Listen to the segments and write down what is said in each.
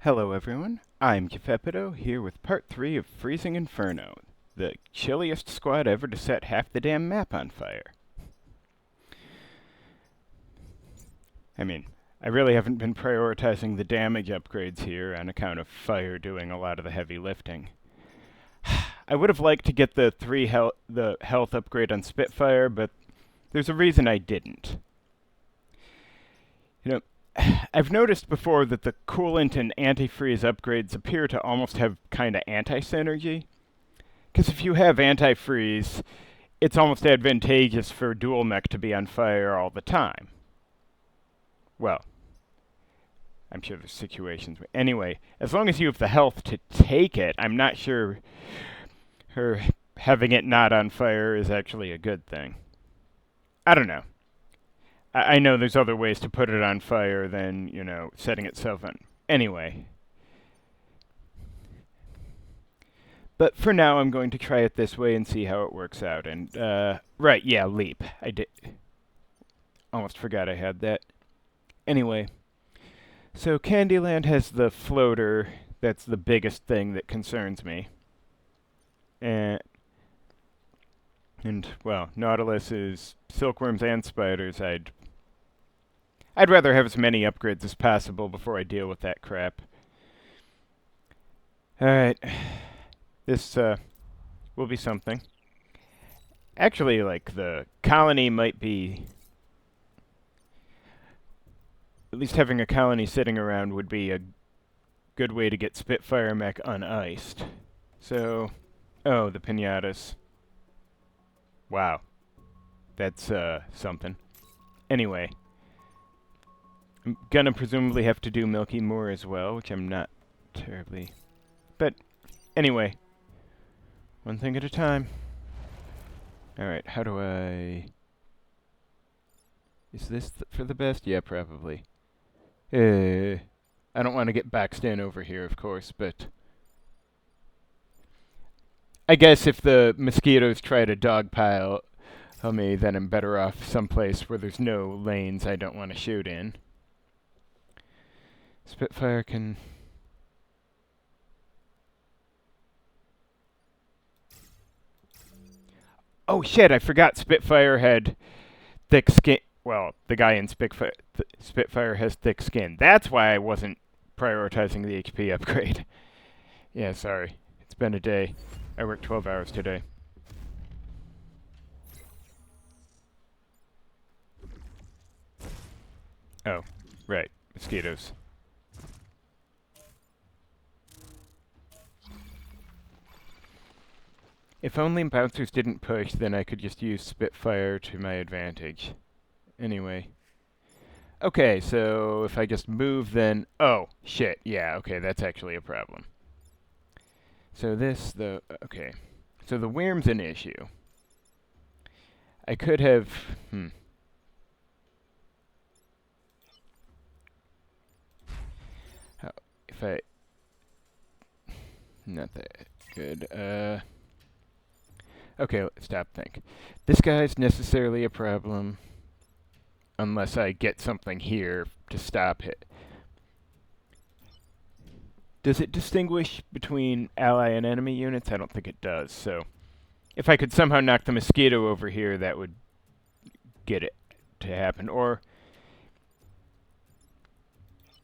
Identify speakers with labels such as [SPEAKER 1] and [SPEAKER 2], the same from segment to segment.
[SPEAKER 1] Hello everyone, I'm Kefepido, here with part 3 of Freezing Inferno, the chilliest squad ever to set half the damn map on fire. I mean, I really haven't been prioritizing the damage upgrades here on account of fire doing a lot of the heavy lifting. I would have liked to get the health upgrade on Spitfire, but there's a reason I didn't. You know, I've noticed before that the coolant and antifreeze upgrades appear to almost have kind of anti-synergy. Because if you have antifreeze, it's almost advantageous for dual mech to be on fire all the time. Well, I'm sure there's situations. Anyway, as long as you have the health to take it, I'm not sure her having it not on fire is actually a good thing. I don't know. I know there's other ways to put it on fire than, setting itself on. Anyway. But for now, I'm going to try it this way and see how it works out. And, right, yeah, leap. I did. Almost forgot I had that. Anyway. So Candyland has the floater. That's the biggest thing that concerns me. And well, Nautilus is silkworms and spiders. I'd rather have as many upgrades as possible before I deal with that crap. Alright. This, will be something. Actually, like, the colony might be... At least having a colony sitting around would be a good way to get Spitfire mech uniced. So... Oh, the pinatas. Wow. That's, something. Anyway. I'm gonna presumably have to do Milky Moor as well, which I'm not terribly... But, anyway. One thing at a time. Alright, how do I... Is this for the best? Yeah, probably. I don't want to get boxed in over here, of course, but... I guess if the mosquitoes try to dogpile on me, then I'm better off someplace where there's no lanes I don't want to shoot in. Spitfire can... Oh shit, I forgot Spitfire had thick skin. Well, the guy in Spitfire has thick skin. That's why I wasn't prioritizing the HP upgrade. Yeah, sorry. It's been a day. I worked 12 hours today. Oh, right. Mosquitoes. If only bouncers didn't push, then I could just use Spitfire to my advantage. Anyway. Okay, so if I just move, then... Oh, shit. Yeah, okay, that's actually a problem. So this, okay. So the worm's an issue. I could have... If I... Not that good. Okay, stop think. This guy's necessarily a problem. Unless I get something here to stop it. Does it distinguish between ally and enemy units? I don't think it does, so... If I could somehow knock the mosquito over here, that would get it to happen. Or...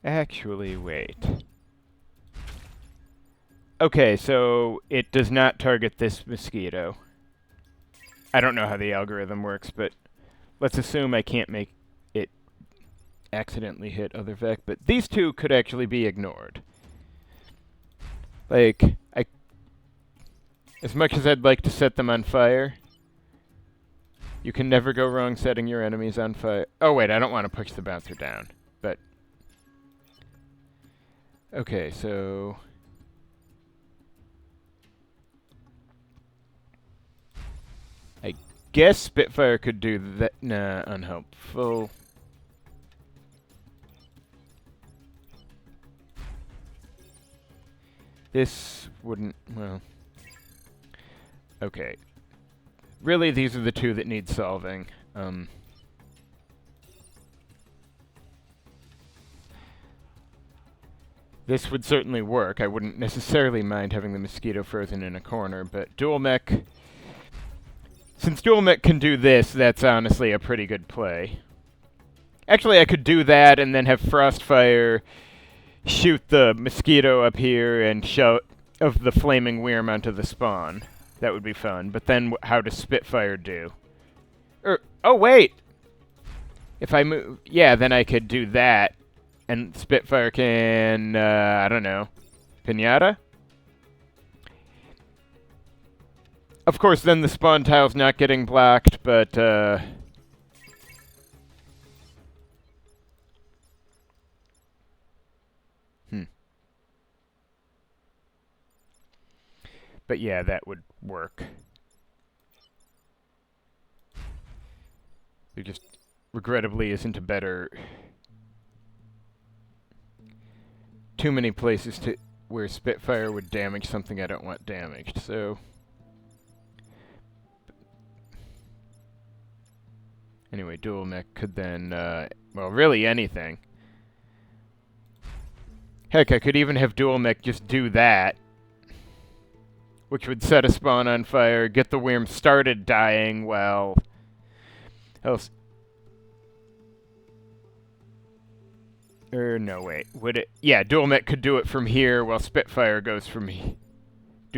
[SPEAKER 1] Actually, wait. Okay, so it does not target this mosquito. I don't know how the algorithm works, but let's assume I can't make it accidentally hit other vec. But these two could actually be ignored. Like, as much as I'd like to set them on fire, you can never go wrong setting your enemies on fire. Oh wait, I don't want to push the bouncer down, but... Okay, so... I guess Spitfire could do that. Nah, unhelpful. This wouldn't, well... Okay. Really, these are the two that need solving. This would certainly work. I wouldn't necessarily mind having the mosquito frozen in a corner, but dual mech... Since dual mech can do this, that's honestly a pretty good play. Actually, I could do that and then have Frostfire shoot the mosquito up here and shout of the flaming worm onto the spawn. That would be fun. But then how does Spitfire do? Oh, wait! If I move... Yeah, then I could do that. And Spitfire can... I don't know. Pinata? Of course, then the spawn tile's not getting blocked, but... But yeah, that would work. There just, regrettably, isn't a better... Too many places to where Spitfire would damage something I don't want damaged, so... Anyway, dual mech could then, well, really anything. Heck, I could even have dual mech just do that, which would set a spawn on fire, get the worm started dying while... else... no, wait. Would it... Yeah, dual mech could do it from here while Spitfire goes from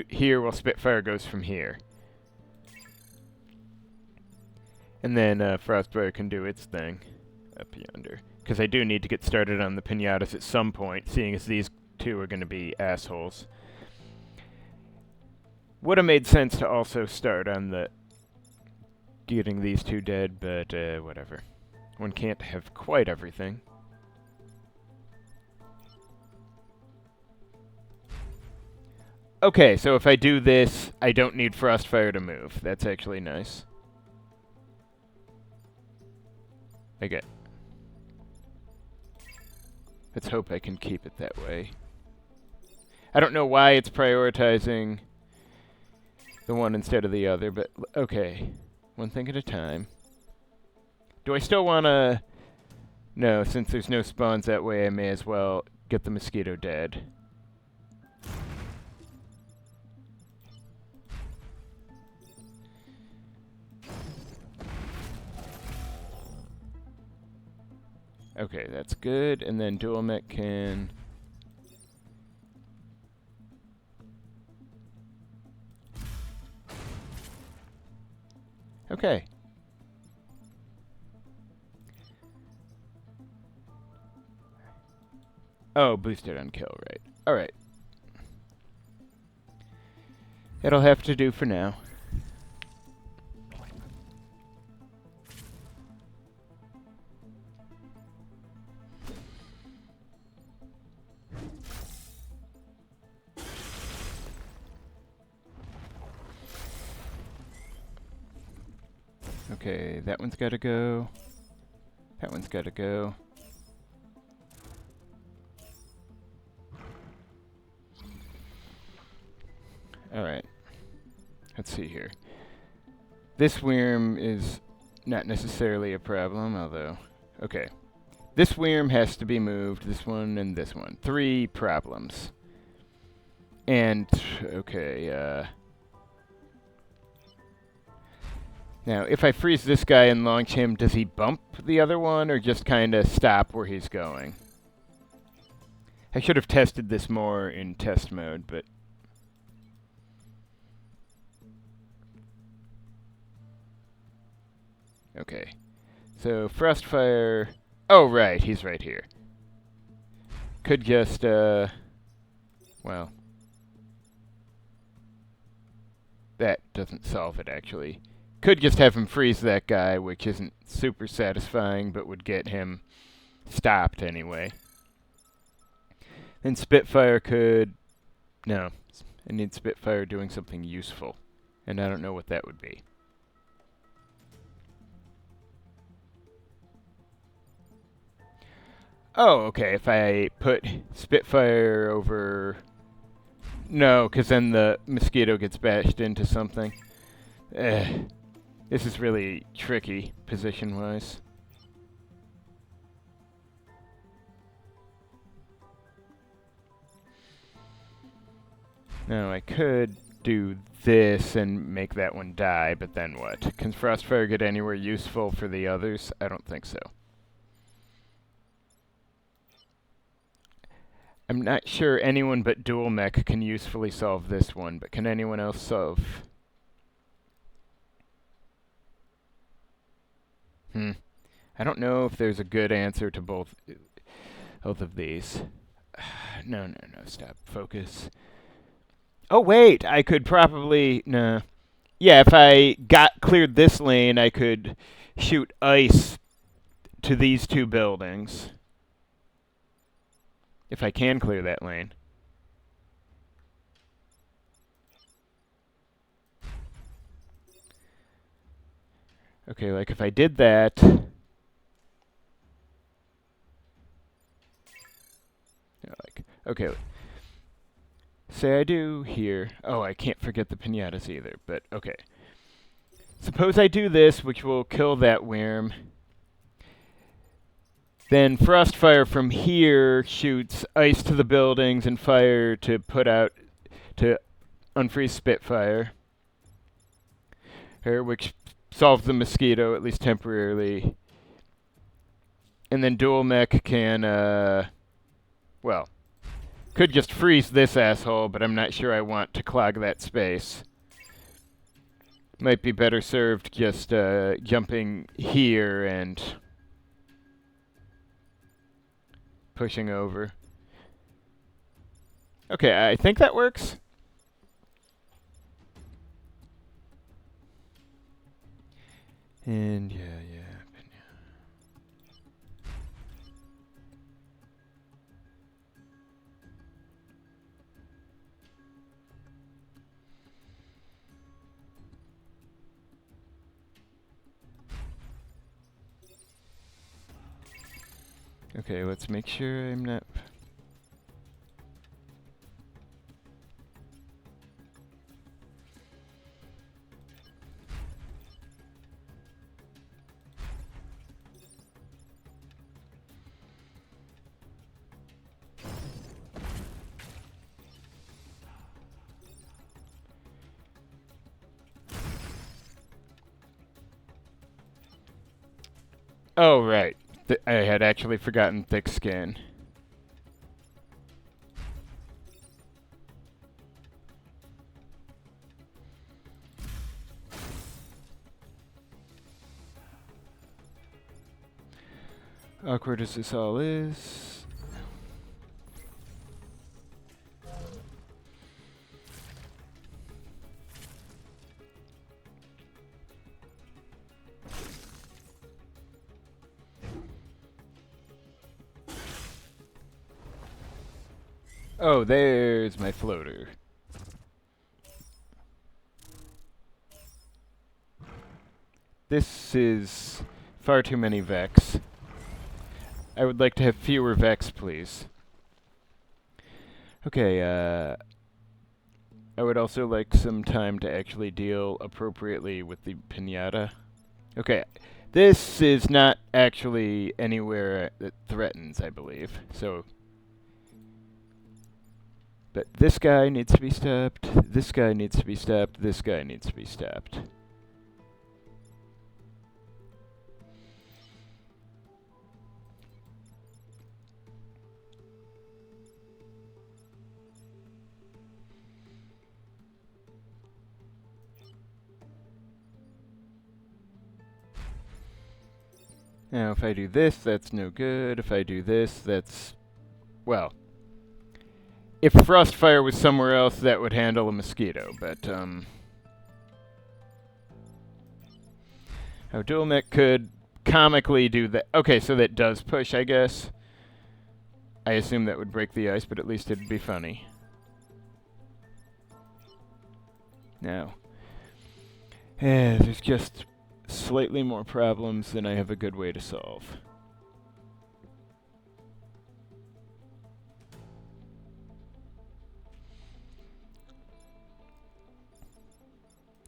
[SPEAKER 1] here while Spitfire goes from here. And then Frostfire can do its thing up yonder. Because I do need to get started on the pinatas at some point, seeing as these two are going to be assholes. Would have made sense to also start on the getting these two dead, but whatever. One can't have quite everything. Okay, so if I do this, I don't need Frostfire to move. That's actually nice. Okay. Let's hope I can keep it that way. I don't know why it's prioritizing the one instead of the other, but okay. One thing at a time. Do I still want to... No, since there's no spawns that way, I may as well get the mosquito dead. Okay, that's good. And then dual mech can... Okay. Oh, boosted on kill, right. Alright. It'll have to do for now. Okay, that one's gotta go. That one's gotta go. Alright. Let's see here. This worm is not necessarily a problem, although... Okay. This worm has to be moved, this one and this one. 3 problems. And, okay, now, if I freeze this guy and launch him, does he bump the other one, or just kind of stop where he's going? I should have tested this more in test mode, but... Okay. So, Frostfire... Oh, right, he's right here. Could just, well... That doesn't solve it, actually. Could just have him freeze that guy, which isn't super satisfying, but would get him stopped anyway. Then Spitfire could... No, I need Spitfire doing something useful, and I don't know what that would be. Oh, okay, if I put Spitfire over... No, because then the mosquito gets bashed into something. This is really tricky, position-wise. Now I could do this and make that one die, but then what? Can Frostfire get anywhere useful for the others? I don't think so. I'm not sure anyone but Dual Mech can usefully solve this one, but can anyone else solve? I don't know if there's a good answer to both of these. No, stop. Focus. Oh, wait! I could probably... No. Yeah, if I cleared this lane, I could shoot ice to these two buildings. If I can clear that lane. Okay, like if I did that... Like, okay. Say I do here. Oh, I can't forget the pinatas either, but okay. Suppose I do this, which will kill that worm. Then Frostfire from here shoots ice to the buildings and fire to put out, to unfreeze Spitfire. Which solves the mosquito, at least temporarily. And then Dual Mech can, well, could just freeze this asshole, but I'm not sure I want to clog that space. Might be better served just jumping here and pushing over. Okay, I think that works. And yeah. Okay, let's make sure I'm not... Oh, right. I had actually forgotten Thick Skin. Awkward as this all is. Oh, there's my floater. This is far too many Vex. I would like to have fewer Vex, please. Okay, I would also like some time to actually deal appropriately with the pinata. Okay, this is not actually anywhere that threatens, I believe. So, but this guy needs to be stopped, this guy needs to be stopped, this guy needs to be stopped. Now, if I do this, that's no good. If I do this, that's... Well, if Frostfire was somewhere else, that would handle a mosquito, but, Oh, Dual Mech could comically do that. Okay, so that does push, I guess. I assume that would break the ice, but at least it'd be funny. Now, there's just slightly more problems than I have a good way to solve.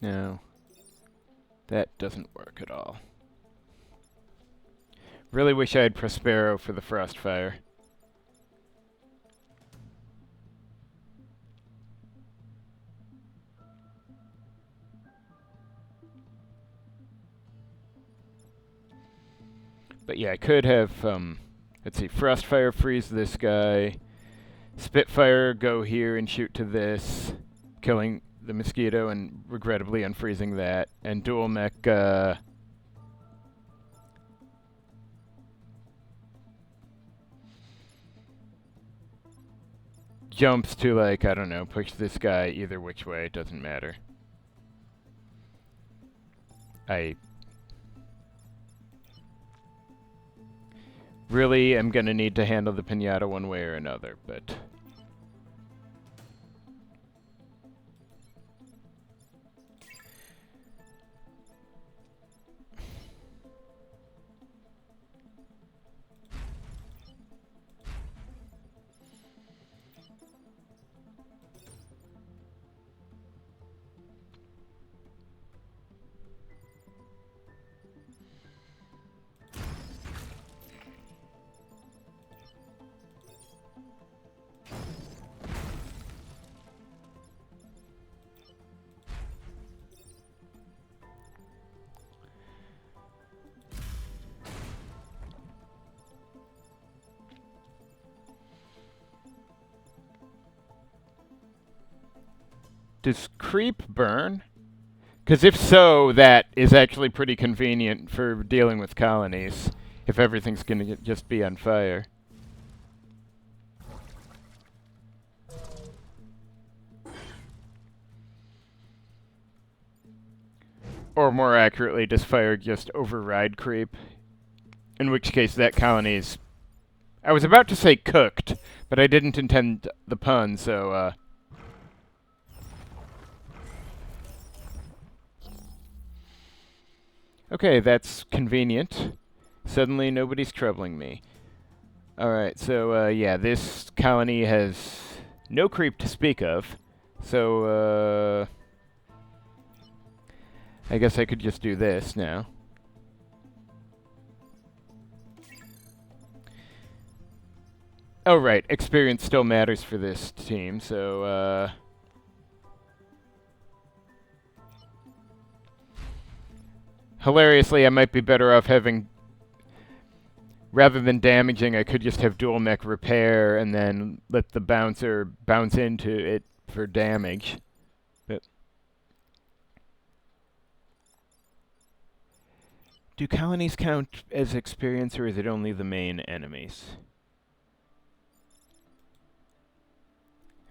[SPEAKER 1] No, that doesn't work at all. Really wish I had Prospero for the Frostfire. But yeah, I could have, let's see, Frostfire freeze this guy, Spitfire go here and shoot to this, killing the mosquito and regrettably unfreezing that, and Dual Mech, jumps to, like, I don't know, push this guy either which way, it doesn't matter. I really am going to need to handle the pinata one way or another, but... Does creep burn? Because if so, that is actually pretty convenient for dealing with colonies, if everything's going to just be on fire. Or more accurately, does fire just override creep? In which case that colony's... I was about to say cooked, but I didn't intend the pun, so, Okay, that's convenient. Suddenly nobody's troubling me. Alright, so, yeah, this colony has no creep to speak of. So, I guess I could just do this now. Oh, right, experience still matters for this team, so, hilariously, I might be better off having... Rather than damaging, I could just have dual mech repair and then let the bouncer bounce into it for damage. But do colonies count as experience, or is it only the main enemies?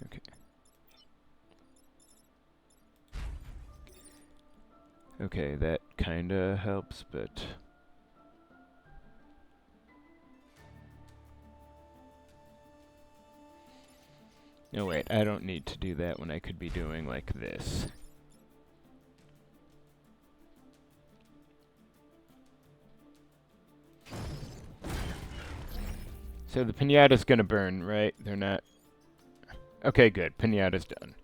[SPEAKER 1] Okay. Okay, that kinda helps, but... No, wait, I don't need to do that when I could be doing like this. So the pinata's gonna burn, right? They're not... Okay, good. Pinata's done.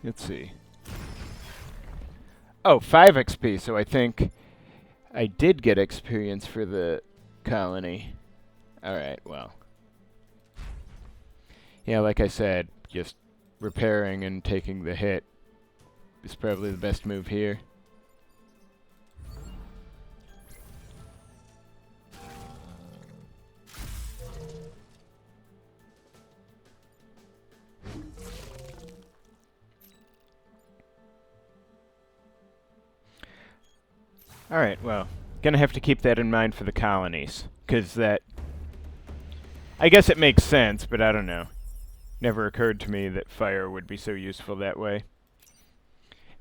[SPEAKER 1] Let's see. Oh, 5 XP, so I think I did get experience for the colony. Alright, well. Yeah, like I said, just repairing and taking the hit is probably the best move here. Alright, well, gonna have to keep that in mind for the colonies, because that... I guess it makes sense, but I don't know. Never occurred to me that fire would be so useful that way.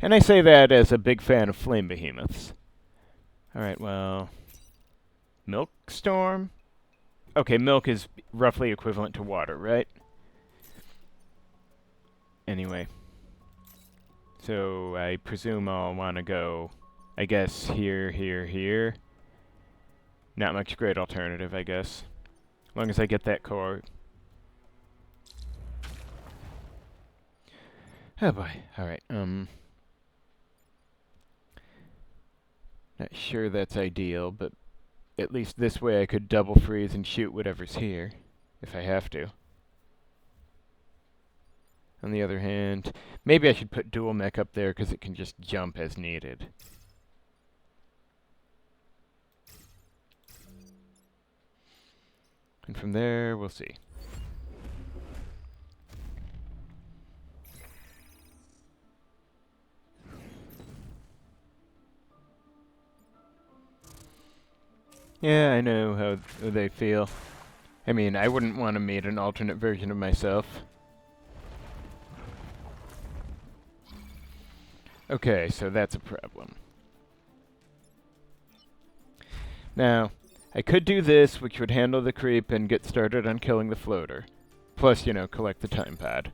[SPEAKER 1] And I say that as a big fan of flame behemoths. Alright, well... Milk storm? Okay, milk is roughly equivalent to water, right? Anyway. So, I presume I'll want to go... I guess here, here, here. Not much great alternative, I guess. As long as I get that core. Oh boy. Alright, not sure that's ideal, but at least this way I could double freeze and shoot whatever's here, if I have to. On the other hand, maybe I should put dual mech up there because it can just jump as needed. And from there, we'll see. Yeah, I know how they feel. I mean, I wouldn't want to meet an alternate version of myself. Okay, so that's a problem. Now, I could do this, which would handle the creep and get started on killing the floater. Plus, you know, collect the time pad.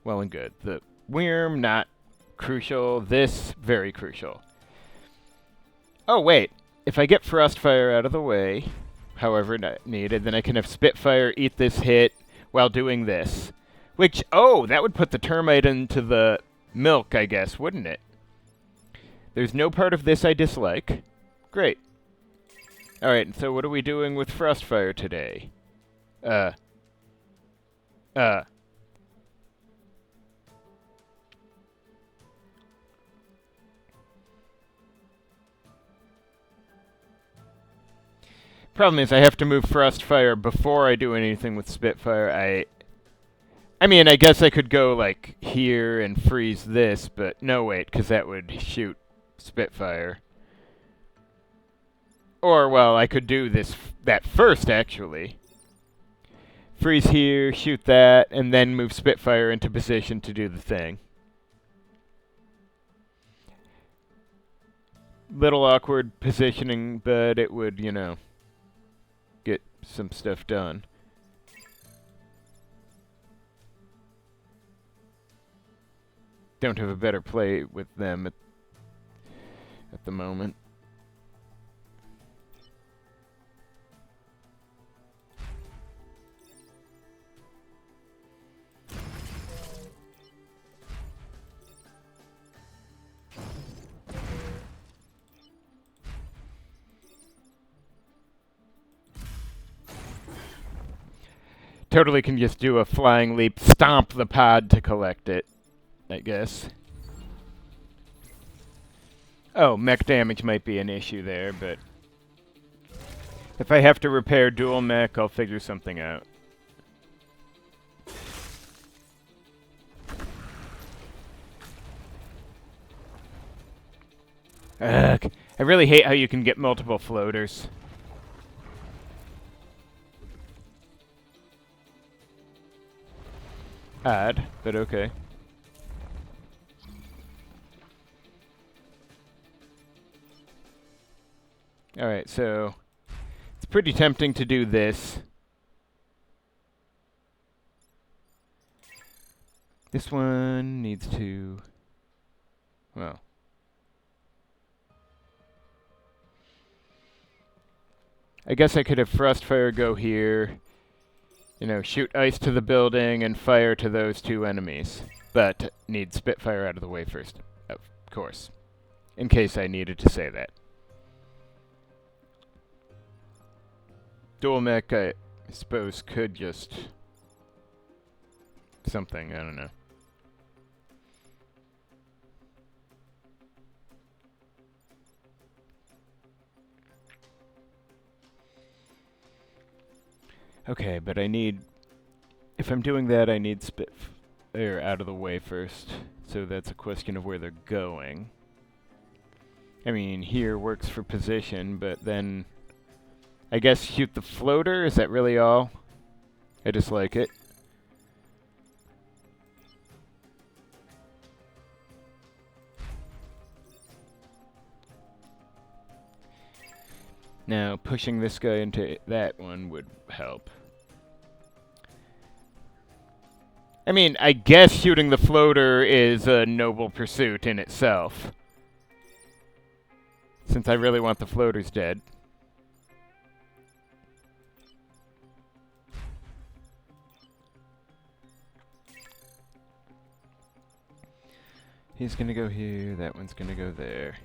[SPEAKER 1] Well and good. The worm, not crucial. This, very crucial. Oh, wait. If I get Frostfire out of the way, however needed, then I can have Spitfire eat this hit while doing this. Which, oh, that would put the termite into the milk, I guess, wouldn't it? There's no part of this I dislike. Great. Alright, so what are we doing with Frostfire today? Problem is, I have to move Frostfire before I do anything with Spitfire. I mean, I guess I could go, like, here and freeze this, but no, wait, because that would shoot Spitfire. Or, well, I could do that first, actually. Freeze here, shoot that, and then move Spitfire into position to do the thing. Little awkward positioning, but it would, you know, get some stuff done. Don't have a better play with them at the moment. Totally can just do a flying leap, stomp the pod to collect it, I guess. Oh, mech damage might be an issue there, but if I have to repair dual mech, I'll figure something out. Ugh, I really hate how you can get multiple floaters. Odd, but okay. Alright, so it's pretty tempting to do this. This one needs to... well... I guess I could have Frostfire go here, you know, shoot ice to the building and fire to those two enemies. But need Spitfire out of the way first, of course. In case I needed to say that. Dual mech, I suppose, could just... something, I don't know. Okay, but I need... if I'm doing that, I need Spitfire out of the way first. So that's a question of where they're going. I mean, here works for position, but then... I guess shoot the floater? Is that really all? I just like it. Now, pushing this guy into that one would help. I mean, I guess shooting the floater is a noble pursuit in itself. Since I really want the floaters dead. He's gonna go here, that one's gonna go there.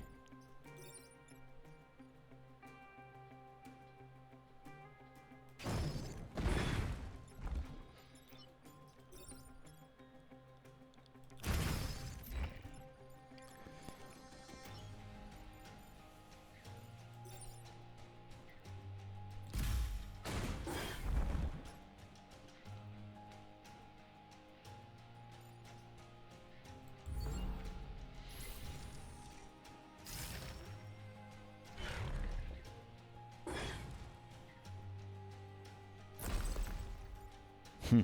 [SPEAKER 1] Hmm.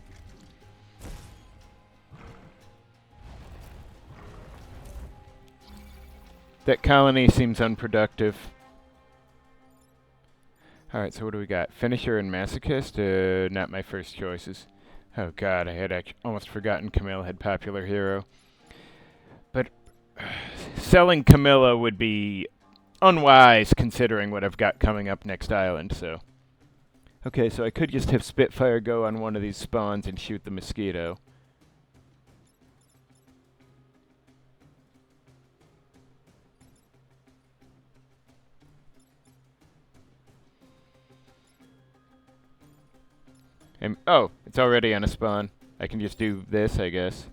[SPEAKER 1] That colony seems unproductive. Alright, so what do we got? Finisher and Masochist? Not my first choices. Oh god, I had almost forgotten Camille had popular hero. But selling Camilla would be unwise considering what I've got coming up next island, so. Okay, so I could just have Spitfire go on one of these spawns and shoot the mosquito. Oh, it's already on a spawn. I can just do this, I guess.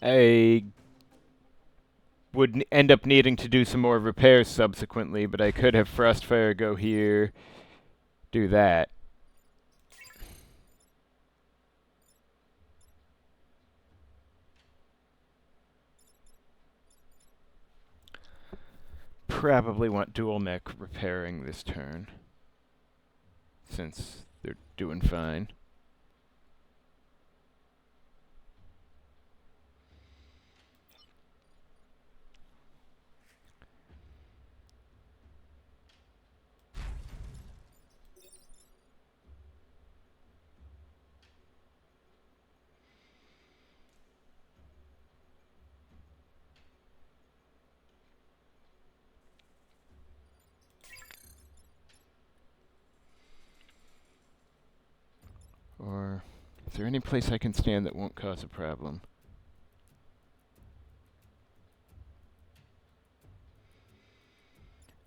[SPEAKER 1] I would end up needing to do some more repairs subsequently, but I could have Frostfire go here, do that. Probably want dual mech repairing this turn, since they're doing fine. Or is there any place I can stand that won't cause a problem?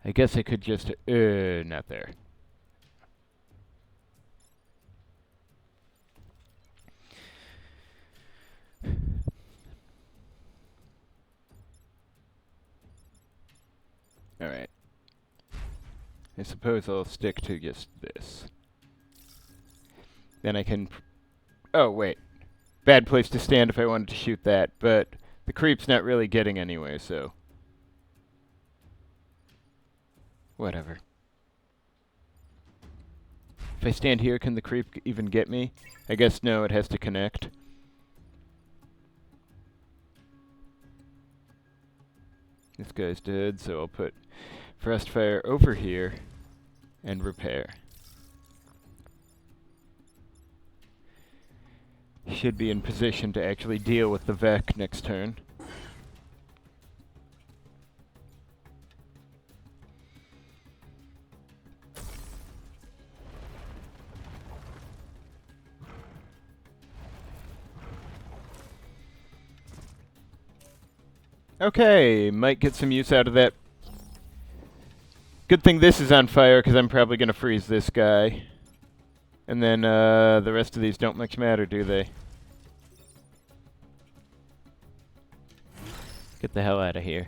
[SPEAKER 1] I guess I could just, not there. Alright. I suppose I'll stick to just this. Then I can... Oh, wait. Bad place to stand if I wanted to shoot that, but the creep's not really getting anywhere, so... Whatever. If I stand here, can the creep even get me? I guess no, it has to connect. This guy's dead, so I'll put Frostfire over here and repair. Should be in position to actually deal with the Vec next turn. Okay, might get some use out of that. Good thing this is on fire, because I'm probably going to freeze this guy. And then the rest of these don't much matter, do they? Get the hell out of here.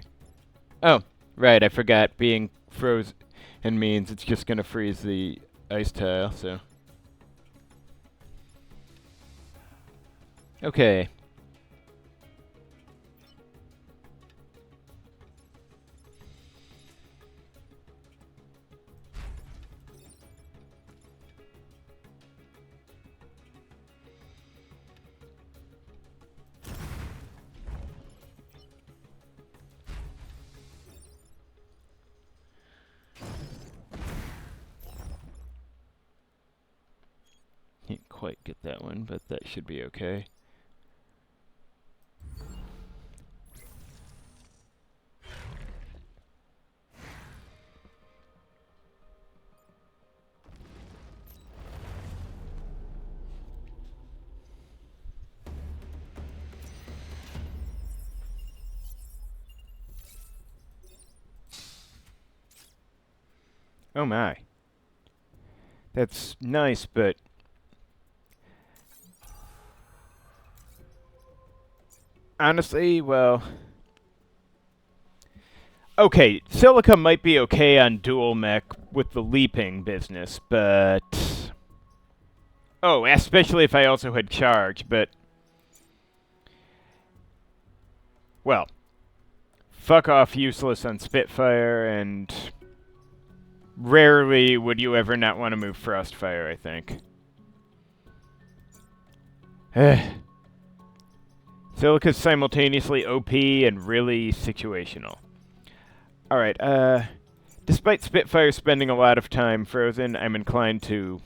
[SPEAKER 1] Oh, right, I forgot. Being frozen means it's just going to freeze the ice tile, so... Okay. Can't quite get that one, but that should be okay. Oh my. That's nice, but... Honestly, well... Okay, Silica might be okay on dual mech with the leaping business, but... Oh, especially if I also had charge, but... Well... fuck off useless on Spitfire, and rarely would you ever not want to move Frostfire, I think. Silica's simultaneously OP and really situational. Alright, despite Spitfire spending a lot of time frozen, I'm inclined to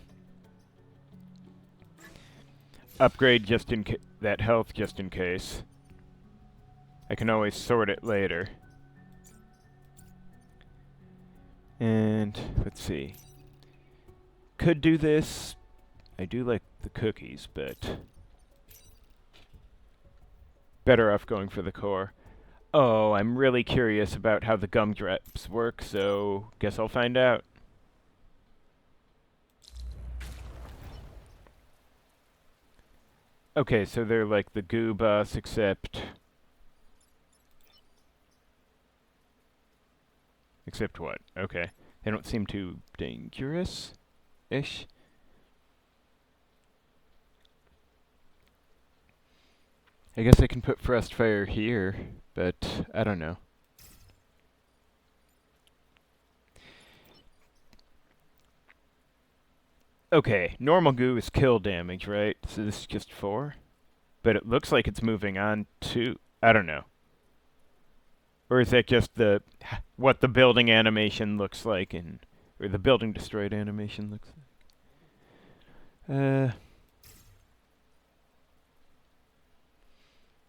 [SPEAKER 1] upgrade just in that health just in case. I can always sort it later. And let's see. Could do this. I do like the cookies, but better off going for the core. Oh, I'm really curious about how the gumdrops work, so guess I'll find out. Okay, so they're like the goo boss, except what? Okay. They don't seem too dangerous-ish. I guess I can put Frostfire here, but I don't know. Okay, normal goo is kill damage, right? So this is just 4? But it looks like it's moving on to... I don't know. Or is that just what the building animation looks like, or the building destroyed animation looks like?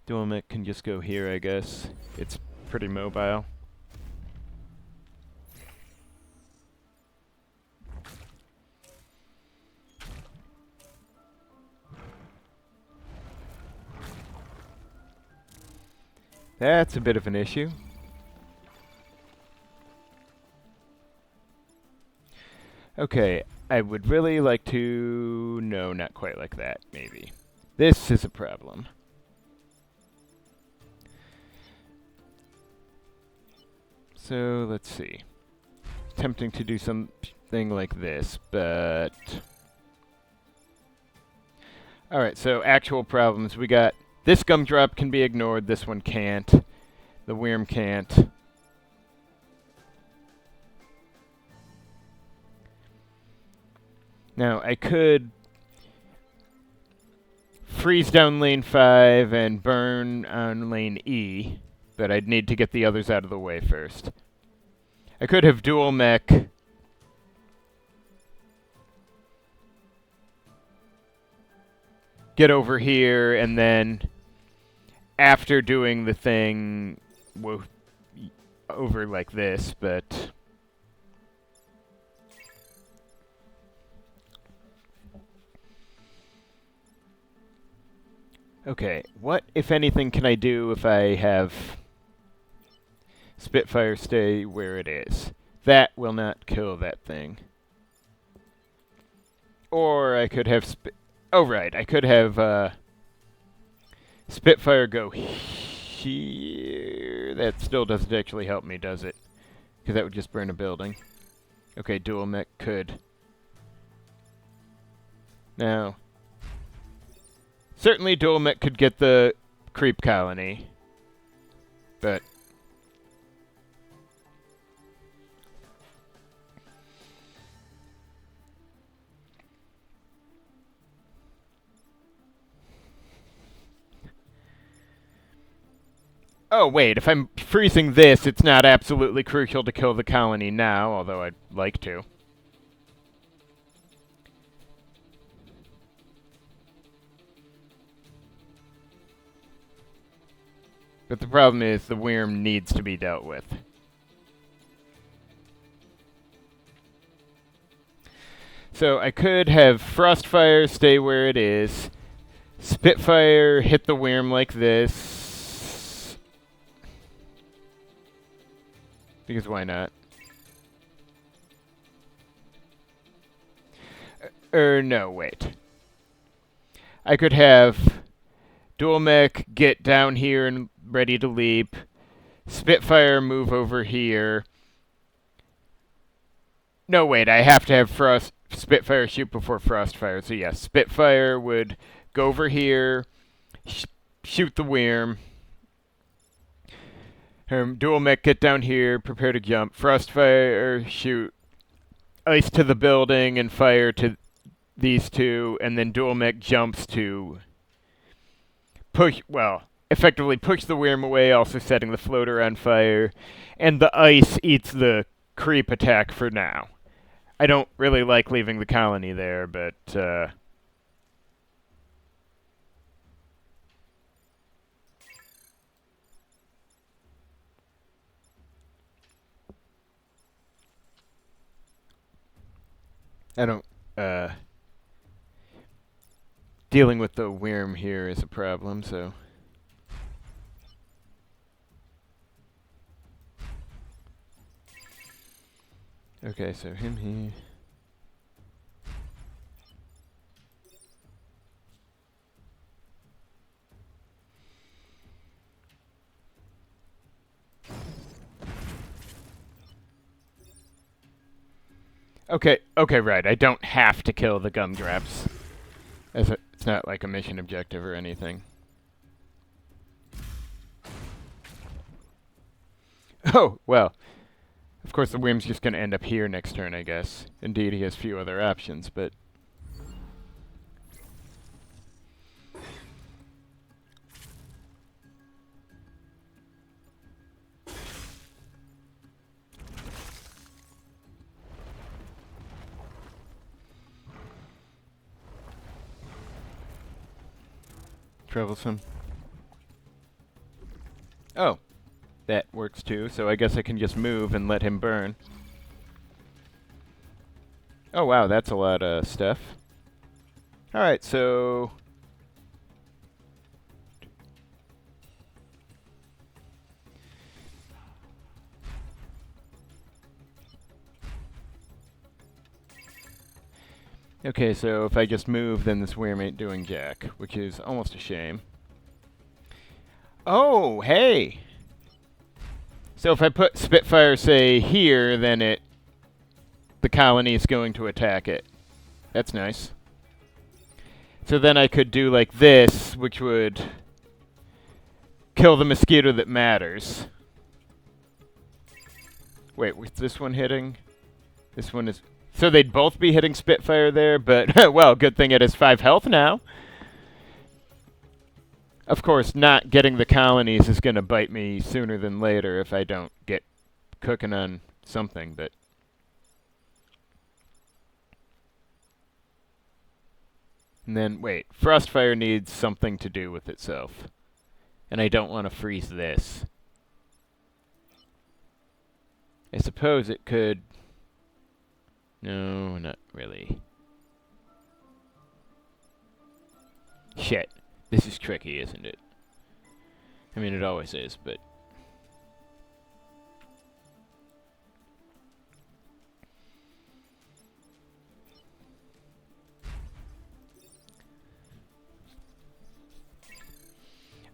[SPEAKER 1] Dual mech can just go here, I guess. It's pretty mobile. That's a bit of an issue. Okay, I would really like to... No, not quite like that, maybe. This is a problem. So, let's see. Tempting to do something like this, but... Alright, so actual problems. We got... This gumdrop can be ignored, this one can't. The worm can't. Now, I could freeze down lane 5 and burn on lane E, but I'd need to get the others out of the way first. I could have dual mech. Get over here, and then after doing the thing over like this, but... Okay, what, if anything, can I do if I have Spitfire stay where it is? That will not kill that thing. Or I could have oh, right, I could have Spitfire go here. That still doesn't actually help me, does it? Because that would just burn a building. Okay, dual mech could. Now... Certainly dual mech could get the creep colony, but... Oh, wait, if I'm freezing this, it's not absolutely crucial to kill the colony now, although I'd like to. But the problem is the worm needs to be dealt with. So I could have Frostfire stay where it is, Spitfire hit the worm like this, because why not? No, wait. I could have dual mech get down here and ready to leap. Spitfire move over here. No, wait, I have to have Spitfire shoot before Frostfire. So yes, Spitfire would go over here, shoot the worm. Dual mech, get down here, prepare to jump. Frostfire, shoot. Ice to the building and fire to these two, and then dual mech jumps to effectively push the worm away, also setting the floater on fire. And the ice eats the creep attack for now. I don't really like leaving the colony there, but I don't, dealing with the worm here is a problem, so. Okay, so him here. Okay, right. I don't have to kill the gumdrops. It's not like a mission objective or anything. Oh, well. Of course, the worm's just going to end up here next turn, I guess. Indeed, he has few other options, but... troublesome. Oh. That works too, so I guess I can just move and let him burn. Oh wow, that's a lot of stuff. Alright, so... okay, so if I just move, then this worm ain't doing jack, which is almost a shame. Oh, hey! So if I put Spitfire, say, here, then the colony is going to attack it. That's nice. So then I could do like this, which would kill the mosquito that matters. Wait, was this one hitting? This one is... So they'd both be hitting Spitfire there, but, well, good thing it has 5 health now. Of course, not getting the colonies is going to bite me sooner than later if I don't get cooking on something, but... And then, wait, Frostfire needs something to do with itself. And I don't want to freeze this. I suppose it could... No, not really. Shit. This is tricky, isn't it? I mean, it always is, but...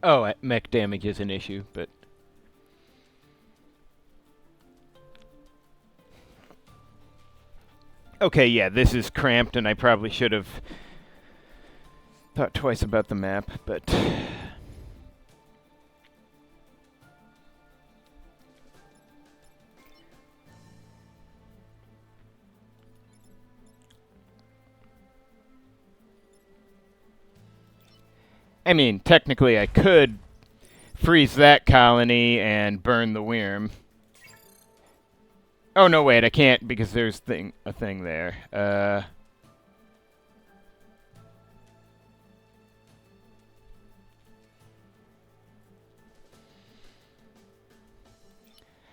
[SPEAKER 1] Oh, mech damage is an issue, but... Okay, yeah, this is cramped, and I probably should have thought twice about the map, but... I mean, technically I could freeze that colony and burn the worm. Oh, no, wait, I can't because there's a thing there.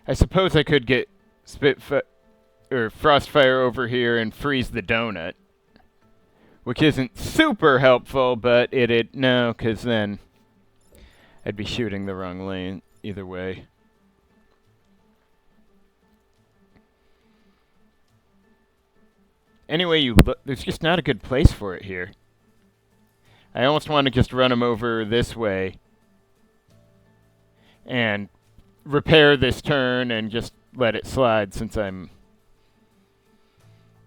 [SPEAKER 1] I suppose I could get Frostfire over here and freeze the donut. Which isn't super helpful, but no, because then I'd be shooting the wrong lane either way. Anyway, there's just not a good place for it here. I almost want to just run him over this way and repair this turn and just let it slide since I'm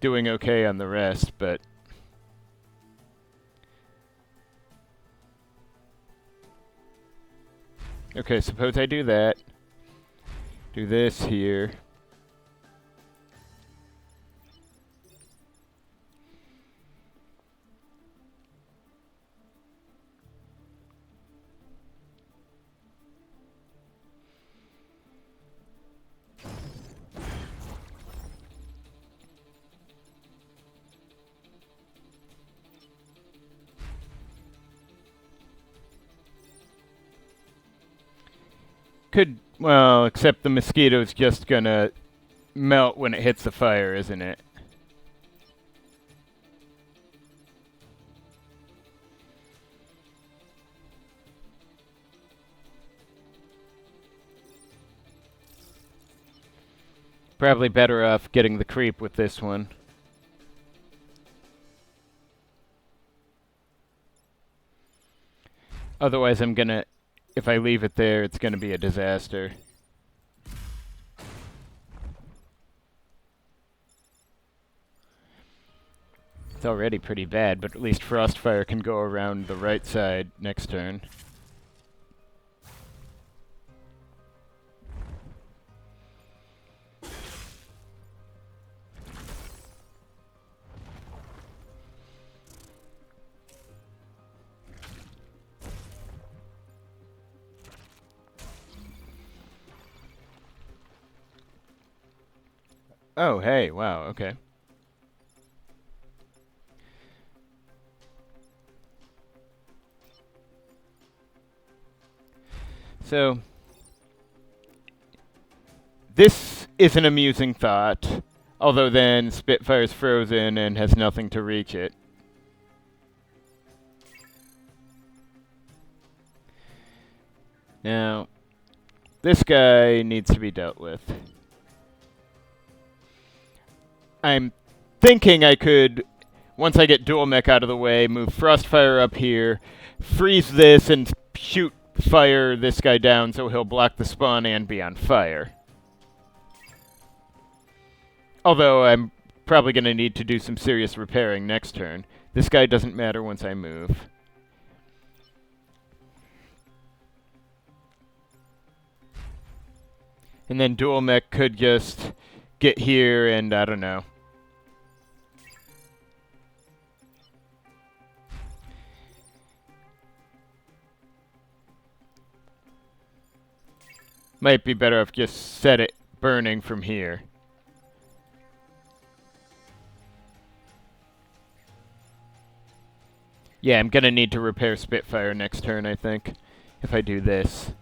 [SPEAKER 1] doing okay on the rest, but... Okay, suppose I do that. Do this here. Well, except the mosquito's just gonna melt when it hits the fire, isn't it? Probably better off getting the creep with this one. Otherwise, if I leave it there, it's gonna be a disaster. It's already pretty bad, but at least Frostfire can go around the right side next turn. Oh, hey, wow, okay. So, this is an amusing thought, although then Spitfire's frozen and has nothing to reach it. Now, this guy needs to be dealt with. I'm thinking I could, once I get Dual Mech out of the way, move Frostfire up here, freeze this, and shoot fire this guy down so he'll block the spawn and be on fire. Although I'm probably going to need to do some serious repairing next turn. This guy doesn't matter once I move. And then Dual Mech could just get here and, I don't know. Might be better if just set it burning from here. Yeah, I'm gonna need to repair Spitfire next turn, I think, if I do this.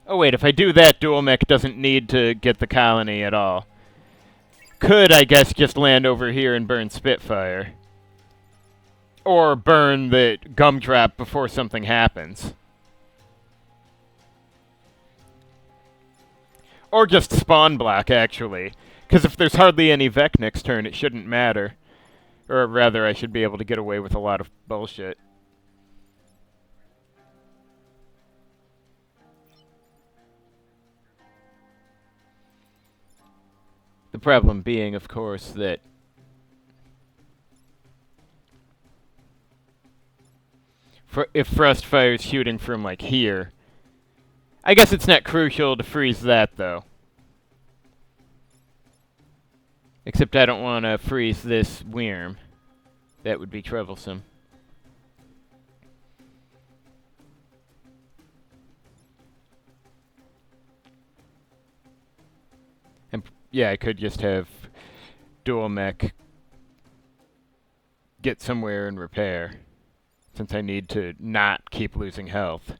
[SPEAKER 1] Oh wait, if I do that, Dual Mech doesn't need to get the colony at all. Could, I guess, just land over here and burn Spitfire. Or burn the Gumtrap before something happens. Or just spawn block, actually. Because if there's hardly any Vec next turn, it shouldn't matter. Or rather, I should be able to get away with a lot of bullshit. The problem being, of course, that if Frostfire's shooting from, like, here, I guess it's not crucial to freeze that, though. Except I don't want to freeze this Wyrm. That would be troublesome. And yeah, I could just have Dual Mech get somewhere and repair, since I need to not keep losing health.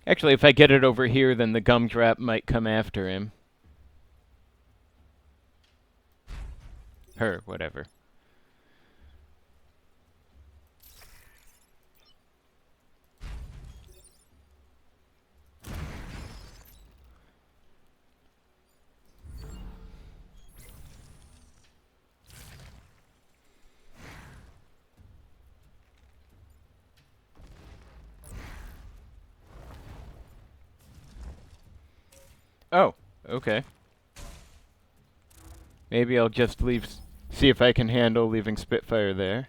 [SPEAKER 1] Actually, if I get it over here, then the Gumtrap might come after him. Her, whatever. Okay. Maybe I'll just leave... see if I can handle leaving Spitfire there.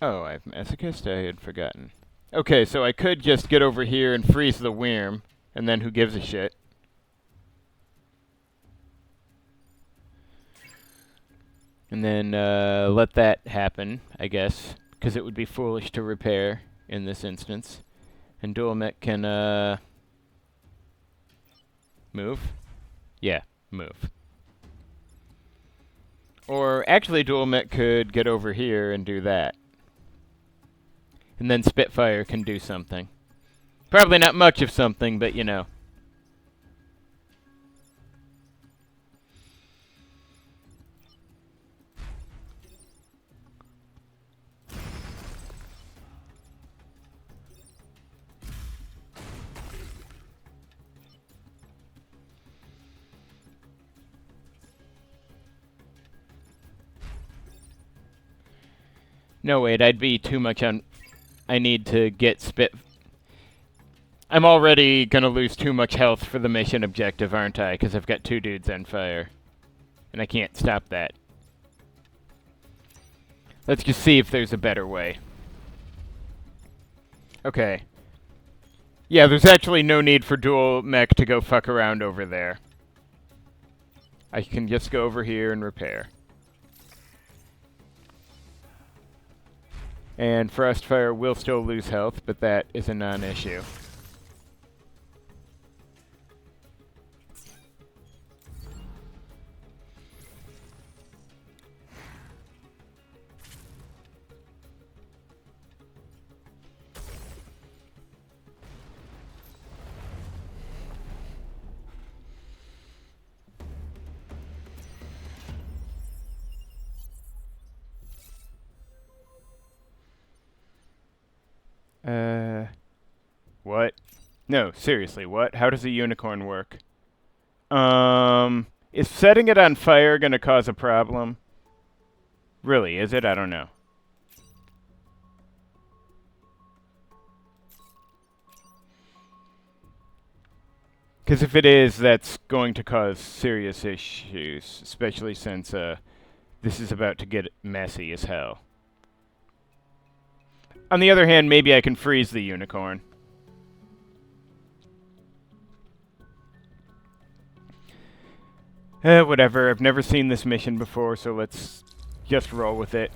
[SPEAKER 1] Oh, I have Masochist? I had forgotten. Okay, so I could just get over here and freeze the Wyrm, and then who gives a shit? And then let that happen, I guess, because it would be foolish to repair in this instance. And Dual Mech can move? Yeah, move. Or actually Dual Mech could get over here and do that. And then Spitfire can do something. Probably not much of something, but you know. No, wait, I'd be too much on... I need to get I'm already gonna lose too much health for the mission objective, aren't I? Because I've got 2 dudes on fire. And I can't stop that. Let's just see if there's a better way. Okay. Yeah, there's actually no need for Dual Mech to go fuck around over there. I can just go over here and repair. And Frostfire will still lose health, but that is a non-issue. What? No, seriously, what? How does a unicorn work? Is setting it on fire gonna cause a problem? Really, is it? I don't know. Because if it is, that's going to cause serious issues, especially since this is about to get messy as hell. On the other hand, maybe I can freeze the unicorn. Whatever. I've never seen this mission before, so let's just roll with it.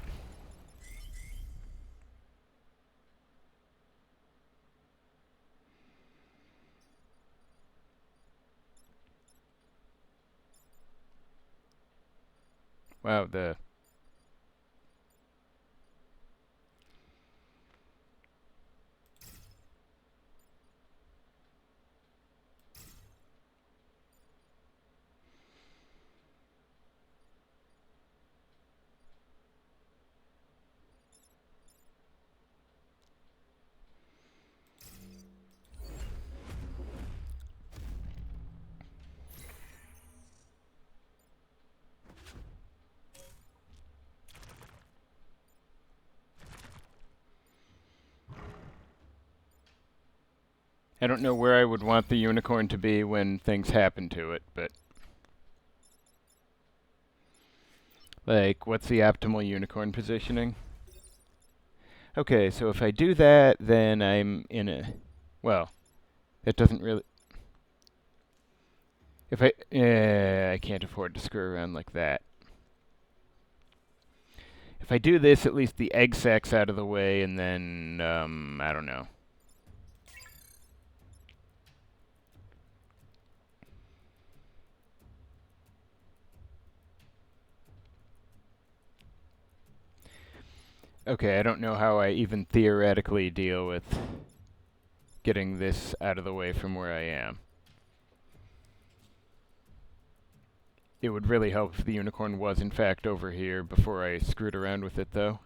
[SPEAKER 1] Wow, the... I don't know where I would want the unicorn to be when things happen to it, but... Like, what's the optimal unicorn positioning? Okay, so if I do that, then I'm in a... Well, that doesn't really... If I can't afford to screw around like that. If I do this, at least the egg sack's out of the way, and then, I don't know. Okay, I don't know how I even theoretically deal with getting this out of the way from where I am. It would really help if the unicorn was in fact over here before I screwed around with it, though.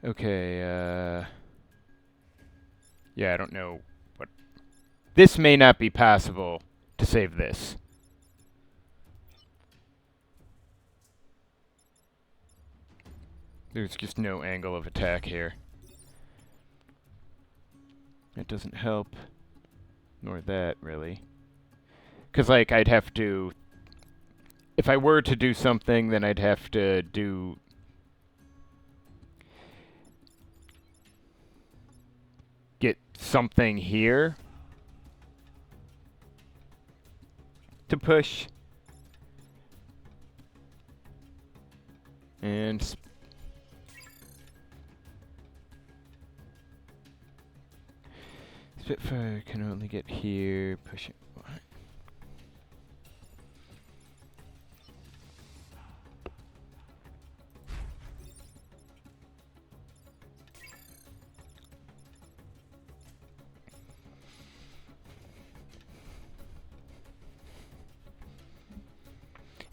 [SPEAKER 1] Okay, yeah, I don't know what... This may not be possible to save this. There's just no angle of attack here. That doesn't help. Nor that, really. Because, like, I'd have to... If I were to do something, then I'd have to do... Get something here to push. And... Spitfire can only get here, push it. What?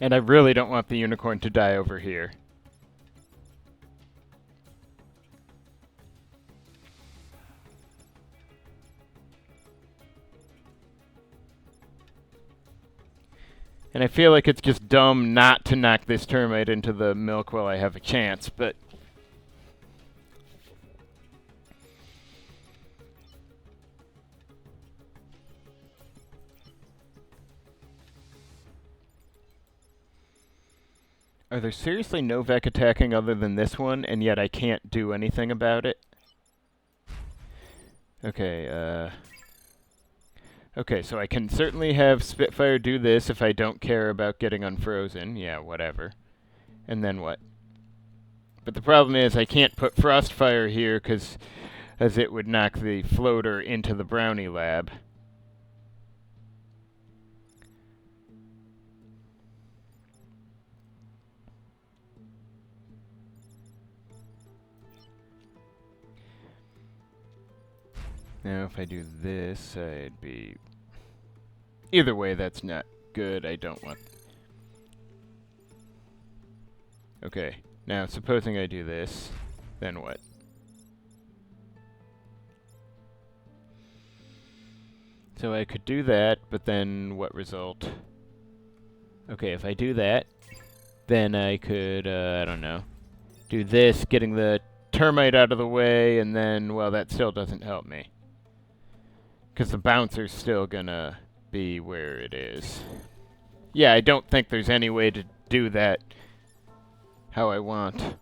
[SPEAKER 1] And I really don't want the unicorn to die over here. And I feel like it's just dumb not to knock this termite into the milk while I have a chance, but... Are there seriously no Vec attacking other than this one, and yet I can't do anything about it? Okay, Okay, so I can certainly have Spitfire do this if I don't care about getting unfrozen. Yeah, whatever. And then what? But the problem is I can't put Frostfire here as it would knock the floater into the brownie lab. Now if I do this, I'd be... Either way, that's not good. I don't want... Okay, now supposing I do this, then what? So I could do that, but then what result? Okay, if I do that, then I could, I don't know, do this, getting the termite out of the way, and then, well, that still doesn't help me. Because the bouncer's still gonna be where it is. Yeah, I don't think there's any way to do that how I want.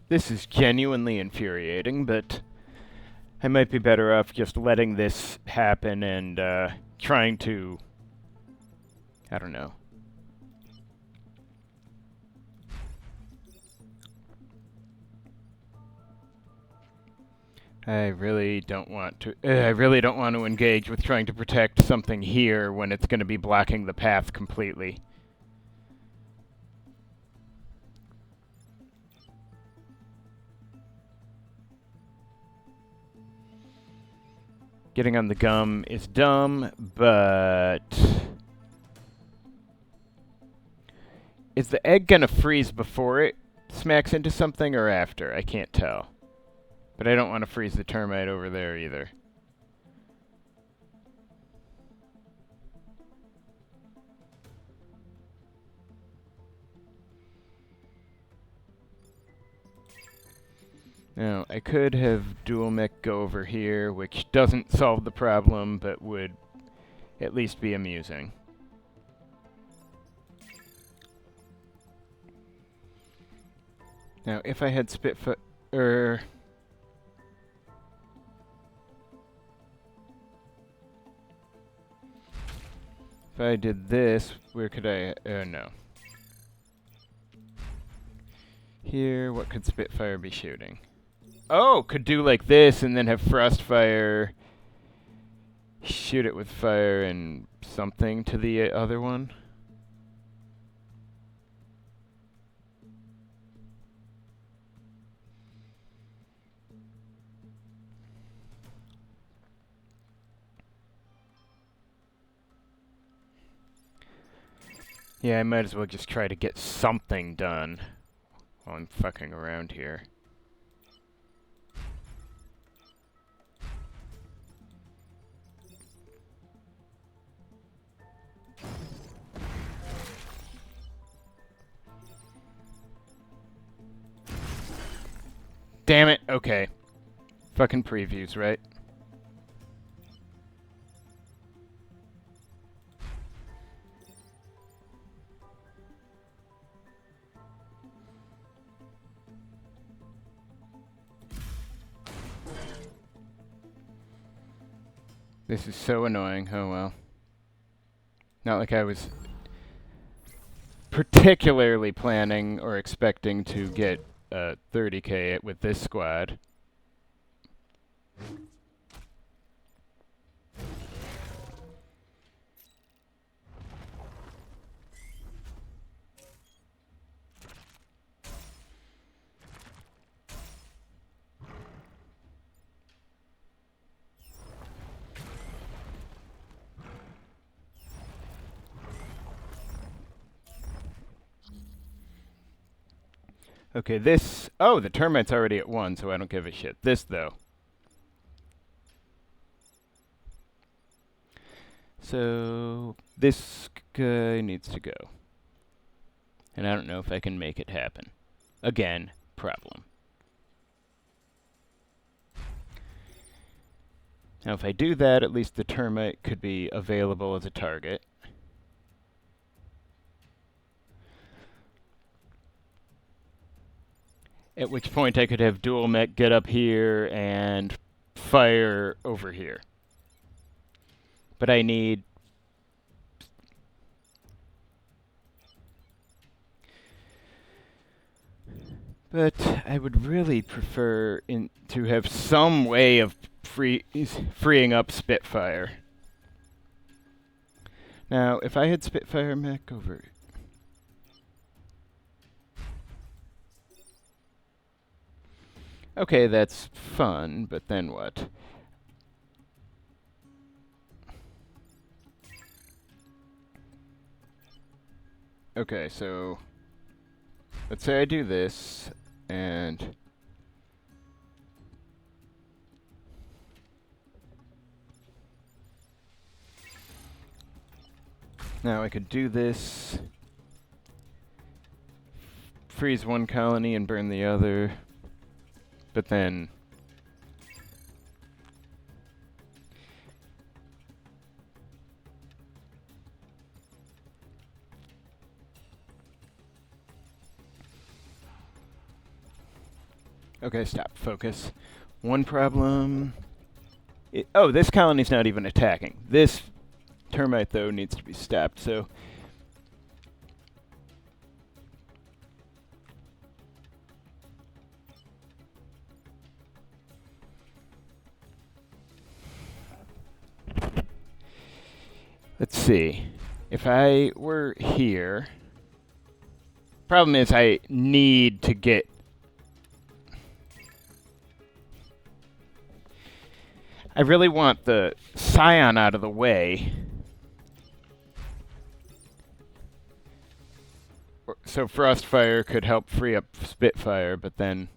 [SPEAKER 1] This is genuinely infuriating, but I might be better off just letting this happen and trying to, I don't know. I really don't want to engage with trying to protect something here when it's going to be blocking the path completely. Getting on the gum is dumb, but... Is the egg gonna freeze before it smacks into something or after? I can't tell. But I don't want to freeze the termite over there either. Now, I could have dual mech go over here, which doesn't solve the problem, but would at least be amusing. Now, if I had Spitfire... If I did this, where could I... no. Here, what could Spitfire be shooting? Oh, could do like this and then have Frostfire shoot it with fire and something to the other one. Yeah, I might as well just try to get something done while I'm fucking around here. Damn it, okay. Fucking previews, right? This is so annoying. Oh well. Not like I was particularly planning or expecting to get 30k with this squad. Okay, this... Oh, the termite's already at 1, so I don't give a shit. This, though. So, this guy needs to go. And I don't know if I can make it happen. Again, problem. Now, if I do that, at least the termite could be available as a target. At which point I could have dual mech get up here and fire over here. But I need... But I would really prefer to have some way of freeing up Spitfire. Now, if I had Spitfire mech over... Okay, that's fun, but then what? Okay, so... Let's say I do this, and... Now I could do this... Freeze one colony and burn the other... But then... Okay, stop. Focus. One problem... oh, this colony's not even attacking. This termite, though, needs to be stopped, so... Let's see. If I were here... Problem is I need to get... I really want the Scion out of the way. So Frostfire could help free up Spitfire, but then...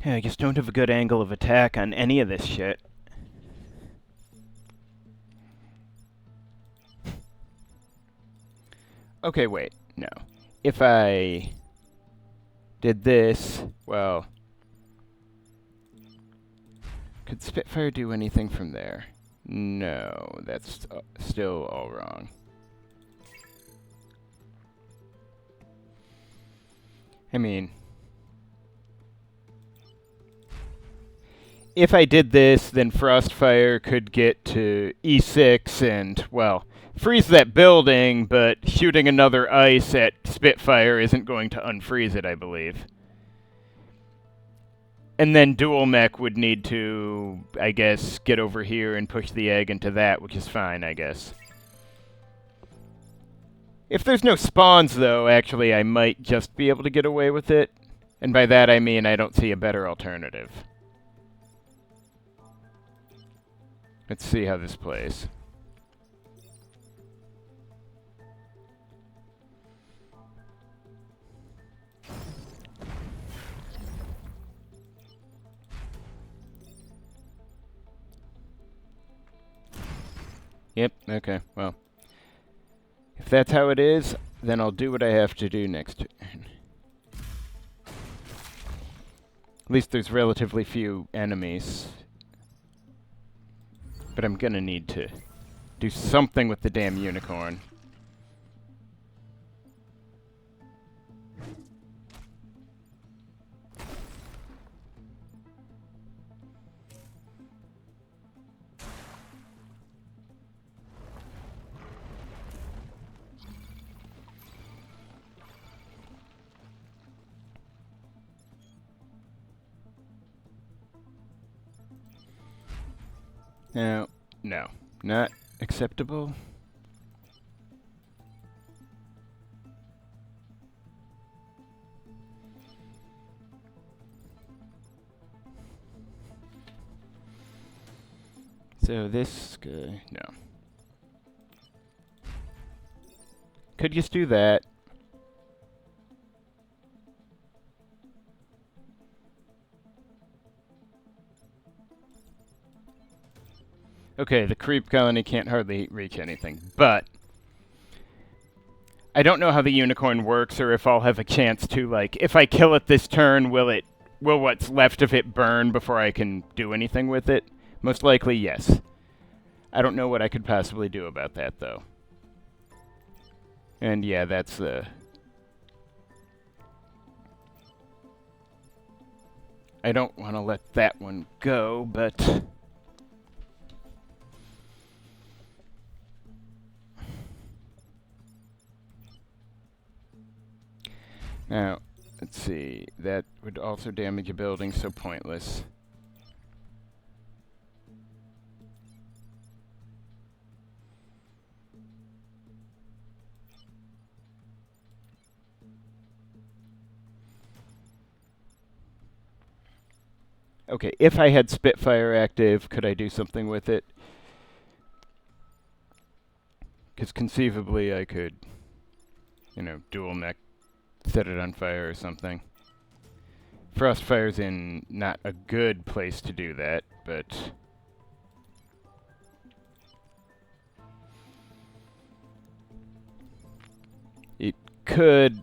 [SPEAKER 1] Yeah, I just don't have a good angle of attack on any of this shit. Okay, wait. No. If I did this, well... Could Spitfire do anything from there? No, that's still all wrong. I mean... If I did this, then Frostfire could get to E6 and, well, freeze that building, but shooting another ice at Spitfire isn't going to unfreeze it, I believe. And then Dual Mech would need to, I guess, get over here and push the egg into that, which is fine, I guess. If there's no spawns, though, actually, I might just be able to get away with it. And by that I mean I don't see a better alternative. Let's see how this plays. Yep, okay, well. If that's how it is, then I'll do what I have to do next turn. At least there's relatively few enemies. But I'm gonna need to do something with the damn unicorn. No, not acceptable. So this guy, no. Could just do that. Okay, the creep colony can't hardly reach anything, but I don't know how the unicorn works or if I'll have a chance to, like, if I kill it this turn, will what's left of it burn before I can do anything with it? Most likely, yes. I don't know what I could possibly do about that, though. And yeah, that's the... I don't want to let that one go, but... Now, let's see. That would also damage a building, so pointless. Okay, if I had Spitfire active, could I do something with it? Because conceivably I could, dual mech, set it on fire or something. Frostfire's in not a good place to do that, but... it could...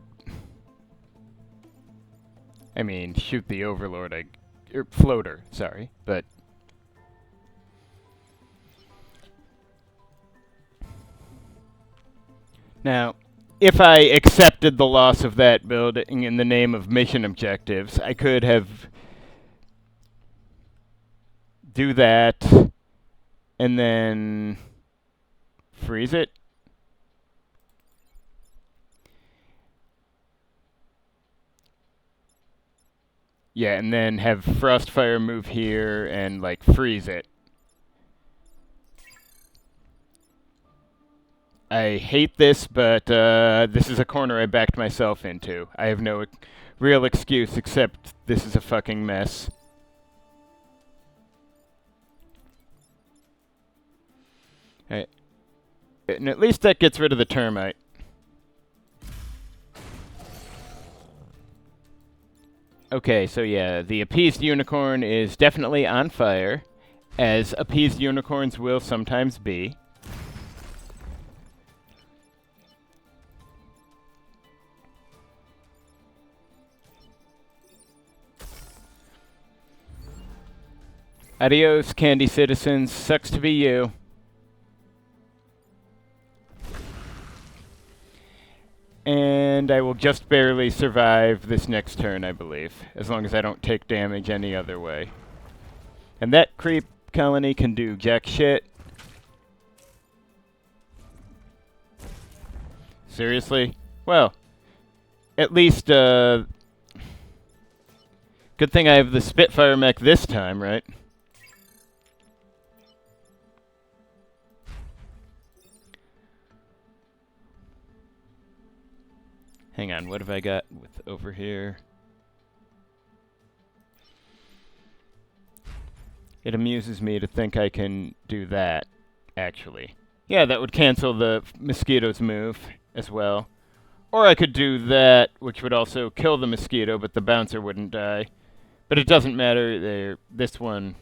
[SPEAKER 1] I mean, shoot the Overlord, floater, sorry, but... Now, if I accepted the loss of that building in the name of mission objectives, I could have do that and then freeze it. Yeah, and then have Frostfire move here and, like, freeze it. I hate this, but this is a corner I backed myself into. I have no real excuse except this is a fucking mess. And at least that gets rid of the termite. Okay, so yeah, the appeased unicorn is definitely on fire, as appeased unicorns will sometimes be. Adios, candy citizens. Sucks to be you. And I will just barely survive this next turn, I believe, as long as I don't take damage any other way. And that creep colony can do jack shit. Seriously? Well, at least, good thing I have the Spitfire mech this time, right? Hang on, what have I got with over here? It amuses me to think I can do that, actually. Yeah, that would cancel the mosquito's move as well. Or I could do that, which would also kill the mosquito, but the bouncer wouldn't die. But it doesn't matter. This one...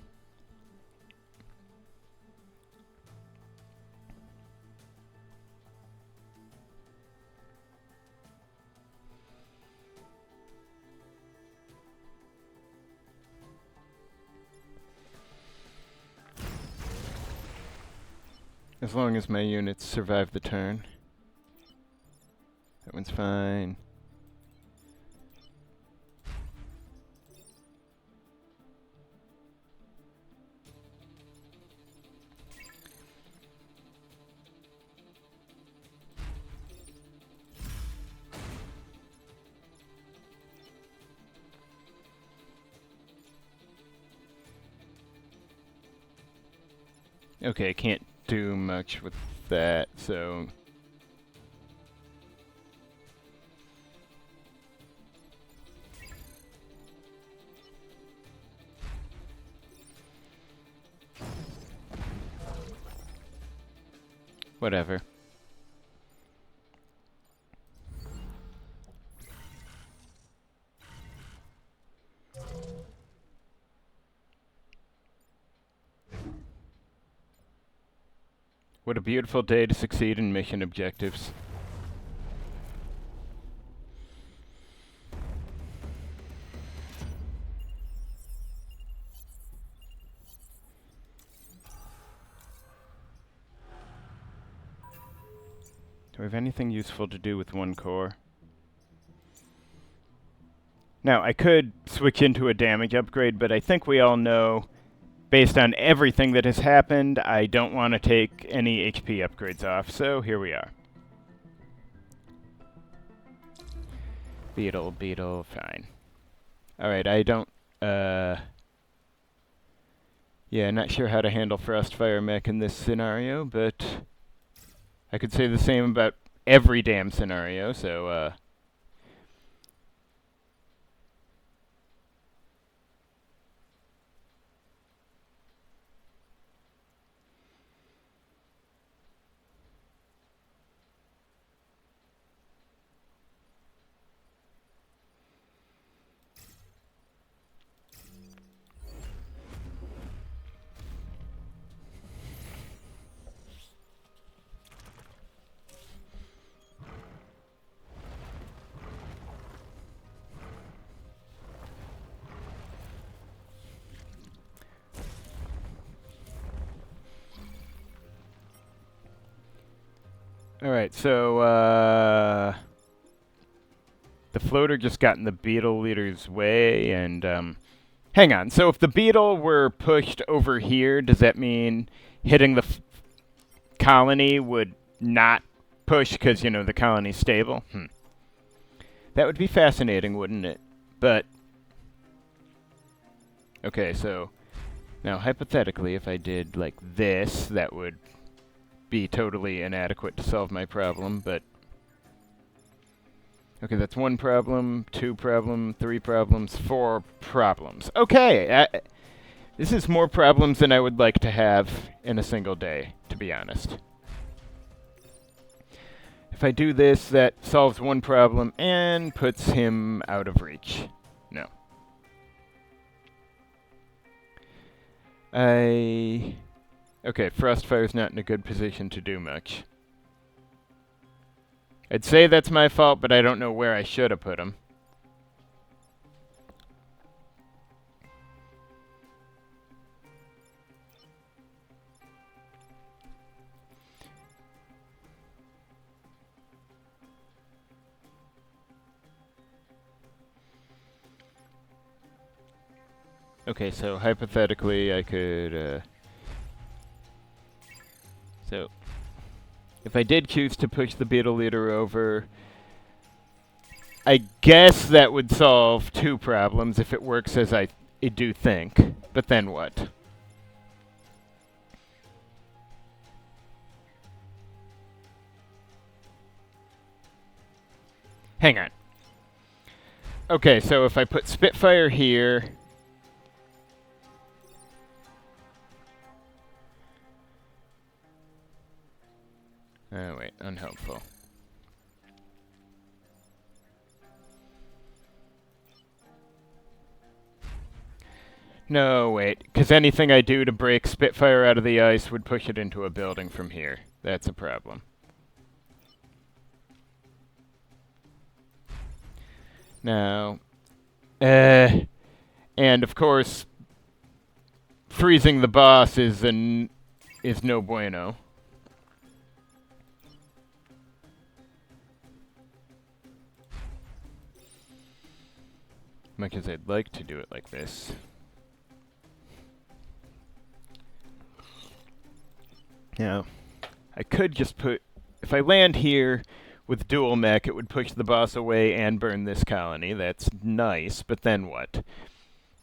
[SPEAKER 1] As long as my units survive the turn. That one's fine. Okay, can't do much with that, so... Whatever. What a beautiful day to succeed in mission objectives. Do I have anything useful to do with one core? Now, I could switch into a damage upgrade, but I think we all know, based on everything that has happened, I don't want to take any HP upgrades off, so here we are. Beetle, fine. Alright, I don't, yeah, not sure how to handle Frostfire Mech in this scenario, but I could say the same about every damn scenario, so, Alright, so, the floater just got in the beetle leader's way, and, hang on. So if the beetle were pushed over here, does that mean hitting the colony would not push because, you know, the colony's stable? That would be fascinating, wouldn't it? But, okay, so, now hypothetically, if I did like this, that would be totally inadequate to solve my problem, but... Okay, that's one problem, two problem, three problems, four problems. Okay, this is more problems than I would like to have in a single day, to be honest. If I do this, that solves one problem and puts him out of reach. No. Okay, Frostfire's not in a good position to do much. I'd say that's my fault, but I don't know where I should have put him. Okay, so hypothetically I could, so, if I did choose to push the beetle leader over, I guess that would solve two problems if it works as I do think. But then what? Hang on. Okay, so if I put Spitfire here... Oh, wait, unhelpful. No, wait, because anything I do to break Spitfire out of the ice would push it into a building from here. That's a problem. Now, and of course, freezing the boss is no bueno. Much as I'd like to do it like this. Now, I could just put... If I land here with dual mech, it would push the boss away and burn this colony. That's nice, but then what?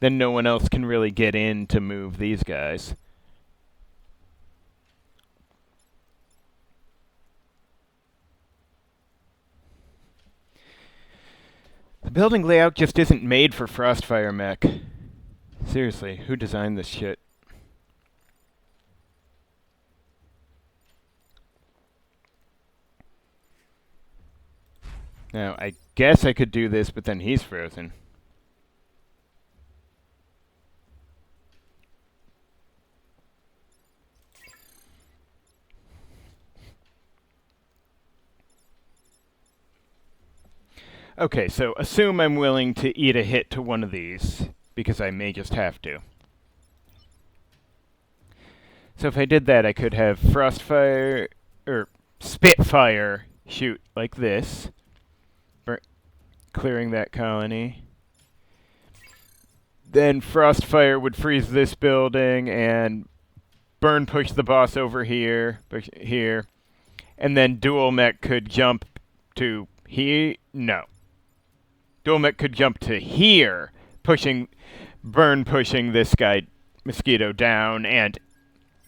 [SPEAKER 1] Then no one else can really get in to move these guys. The building layout just isn't made for Frostfire mech. Seriously, who designed this shit? Now, I guess I could do this, but then he's frozen. Okay, so assume I'm willing to eat a hit to one of these, because I may just have to. So if I did that, I could have Frostfire, or Spitfire shoot like this, clearing that colony. Then Frostfire would freeze this building and burn push the boss over here, and then Dual Mech could jump to here. No. Dual Mech could jump to here, pushing this guy, Mosquito, down, and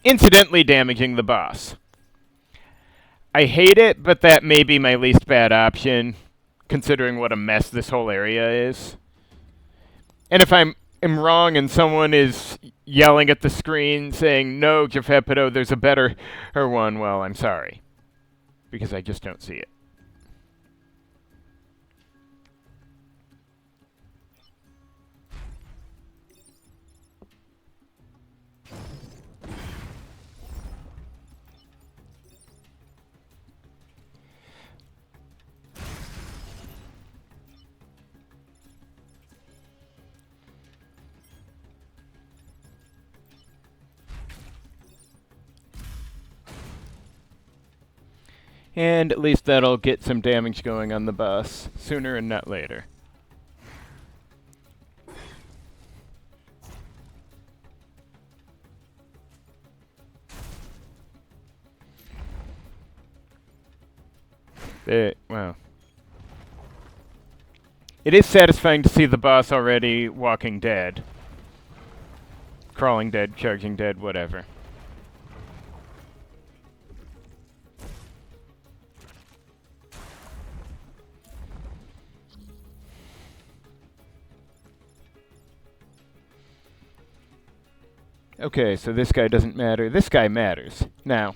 [SPEAKER 1] incidentally damaging the boss. I hate it, but that may be my least bad option, considering what a mess this whole area is. And if I'm wrong and someone is yelling at the screen saying, no, Geppetto, there's a better one, well, I'm sorry. Because I just don't see it. And at least that'll get some damage going on the boss sooner and not later. Wow. It is satisfying to see the boss already walking dead. Crawling dead, charging dead, whatever. Okay, so this guy doesn't matter. This guy matters. Now,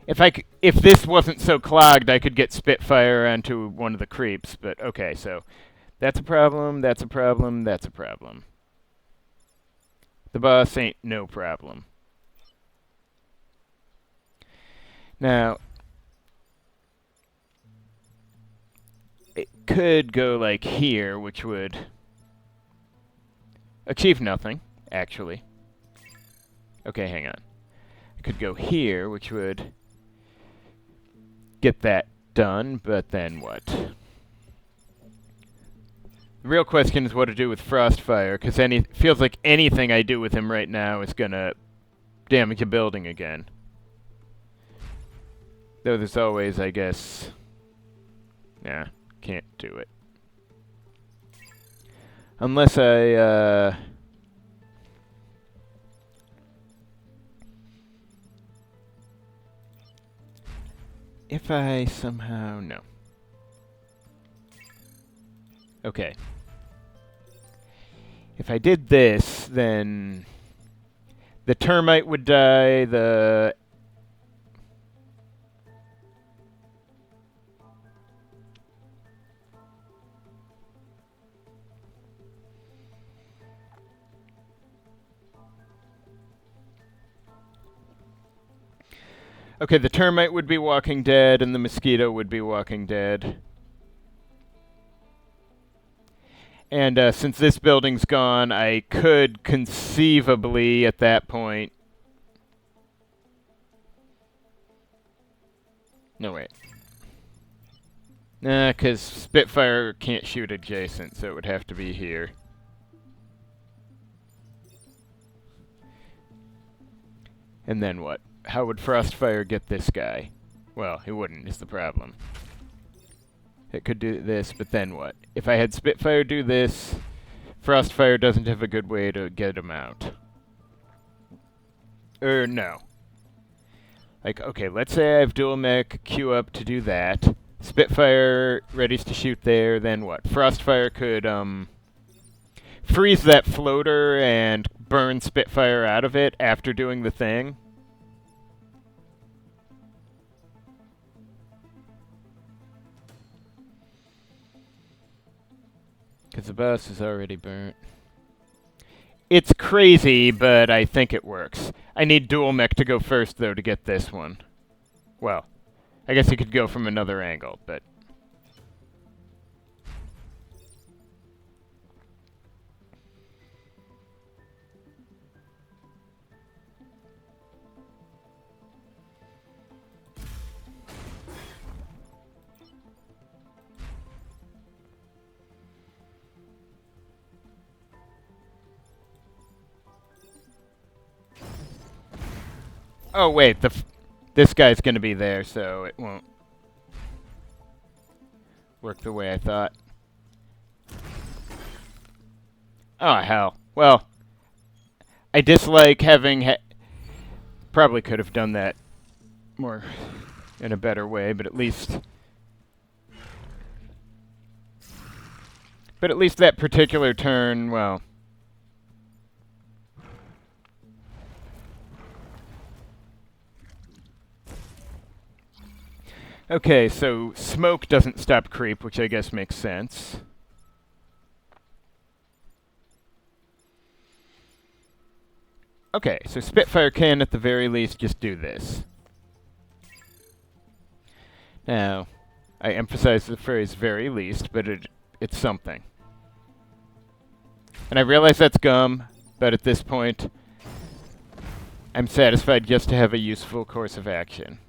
[SPEAKER 1] if this wasn't so clogged, I could get Spitfire onto one of the creeps. But okay, so that's a problem. That's a problem. That's a problem. The boss ain't no problem. Now, it could go like here, which would achieve nothing, actually. Okay, hang on. I could go here, which would get that done, but then what? The real question is what to do with Frostfire, because feels like anything I do with him right now is gonna damage a building again. Though there's always, I guess... Nah, can't do it. Unless I, if I somehow... No. Okay. If I did this, then... The termite would die, the... Okay, the termite would be Walking Dead, and the mosquito would be Walking Dead. And since this building's gone, I could conceivably, at that point... No, wait. Nah, because Spitfire can't shoot adjacent, so it would have to be here. And then what? How would Frostfire get this guy? Well, he wouldn't, is the problem. It could do this, but then what? If I had Spitfire do this, Frostfire doesn't have a good way to get him out. No. Like, okay, let's say I have dual mech queue up to do that. Spitfire readies to shoot there, then what? Frostfire could, freeze that floater and burn Spitfire out of it after doing the thing. Because the boss is already burnt. It's crazy, but I think it works. I need dual mech to go first, though, to get this one. Well, I guess you could go from another angle, but... Oh, wait, this guy's gonna be there, so it won't work the way I thought. Oh, hell. Well, I dislike having... probably could have done that more in a better way, but at least... But at least that particular turn, well... Okay, so smoke doesn't stop creep, which I guess makes sense. Okay, so Spitfire can, at the very least, just do this. Now, I emphasize the phrase very least, but it's something. And I realize that's gum, but at this point, I'm satisfied just to have a useful course of action.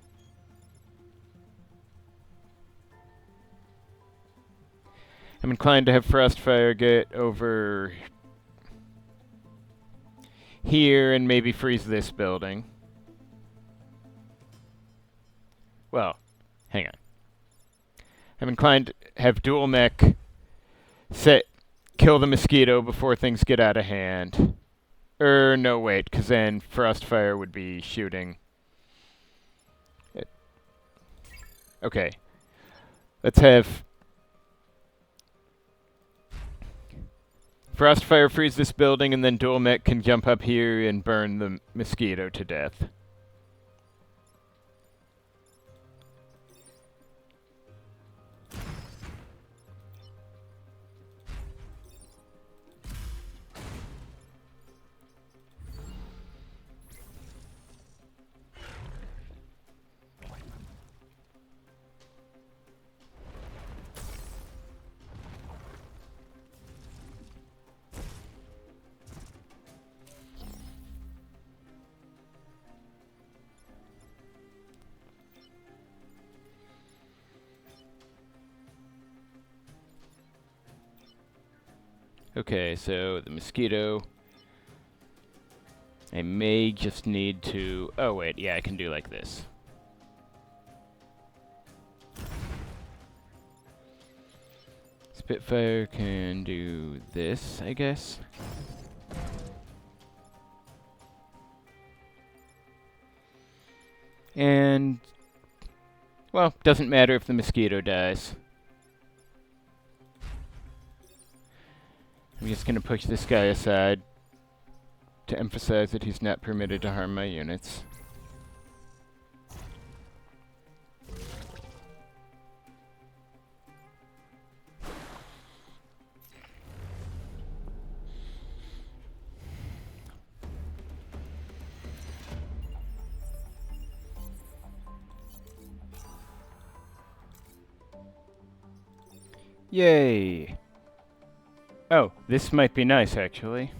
[SPEAKER 1] I'm inclined to have Frostfire get over here and maybe freeze this building. Well, hang on. I'm inclined to have dual mech kill the mosquito before things get out of hand. No, wait, because then Frostfire would be shooting it. Okay. Let's have Frostfire freeze this building, and then dual mech can jump up here and burn the mosquito to death. Okay, so the mosquito. I may just need to... Oh, wait, yeah, I can do like this. Spitfire can do this, I guess. And... well, doesn't matter if the mosquito dies. I'm just going to push this guy aside to emphasize that he's not permitted to harm my units. Yay! Oh, this might be nice, actually.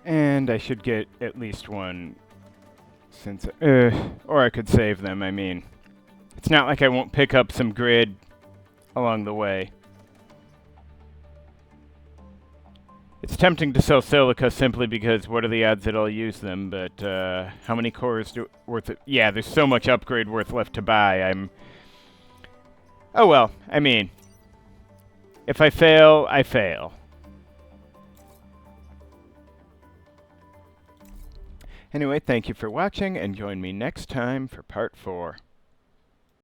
[SPEAKER 1] And I should get at least one, since... or I could save them, I mean. It's not like I won't pick up some grid along the way. It's tempting to sell silica simply because what are the odds that I'll use them, but how many cores worth it? Yeah, there's so much upgrade worth left to buy. Oh well, I mean, if I fail, I fail. Anyway, thank you for watching, and join me next time for part 4.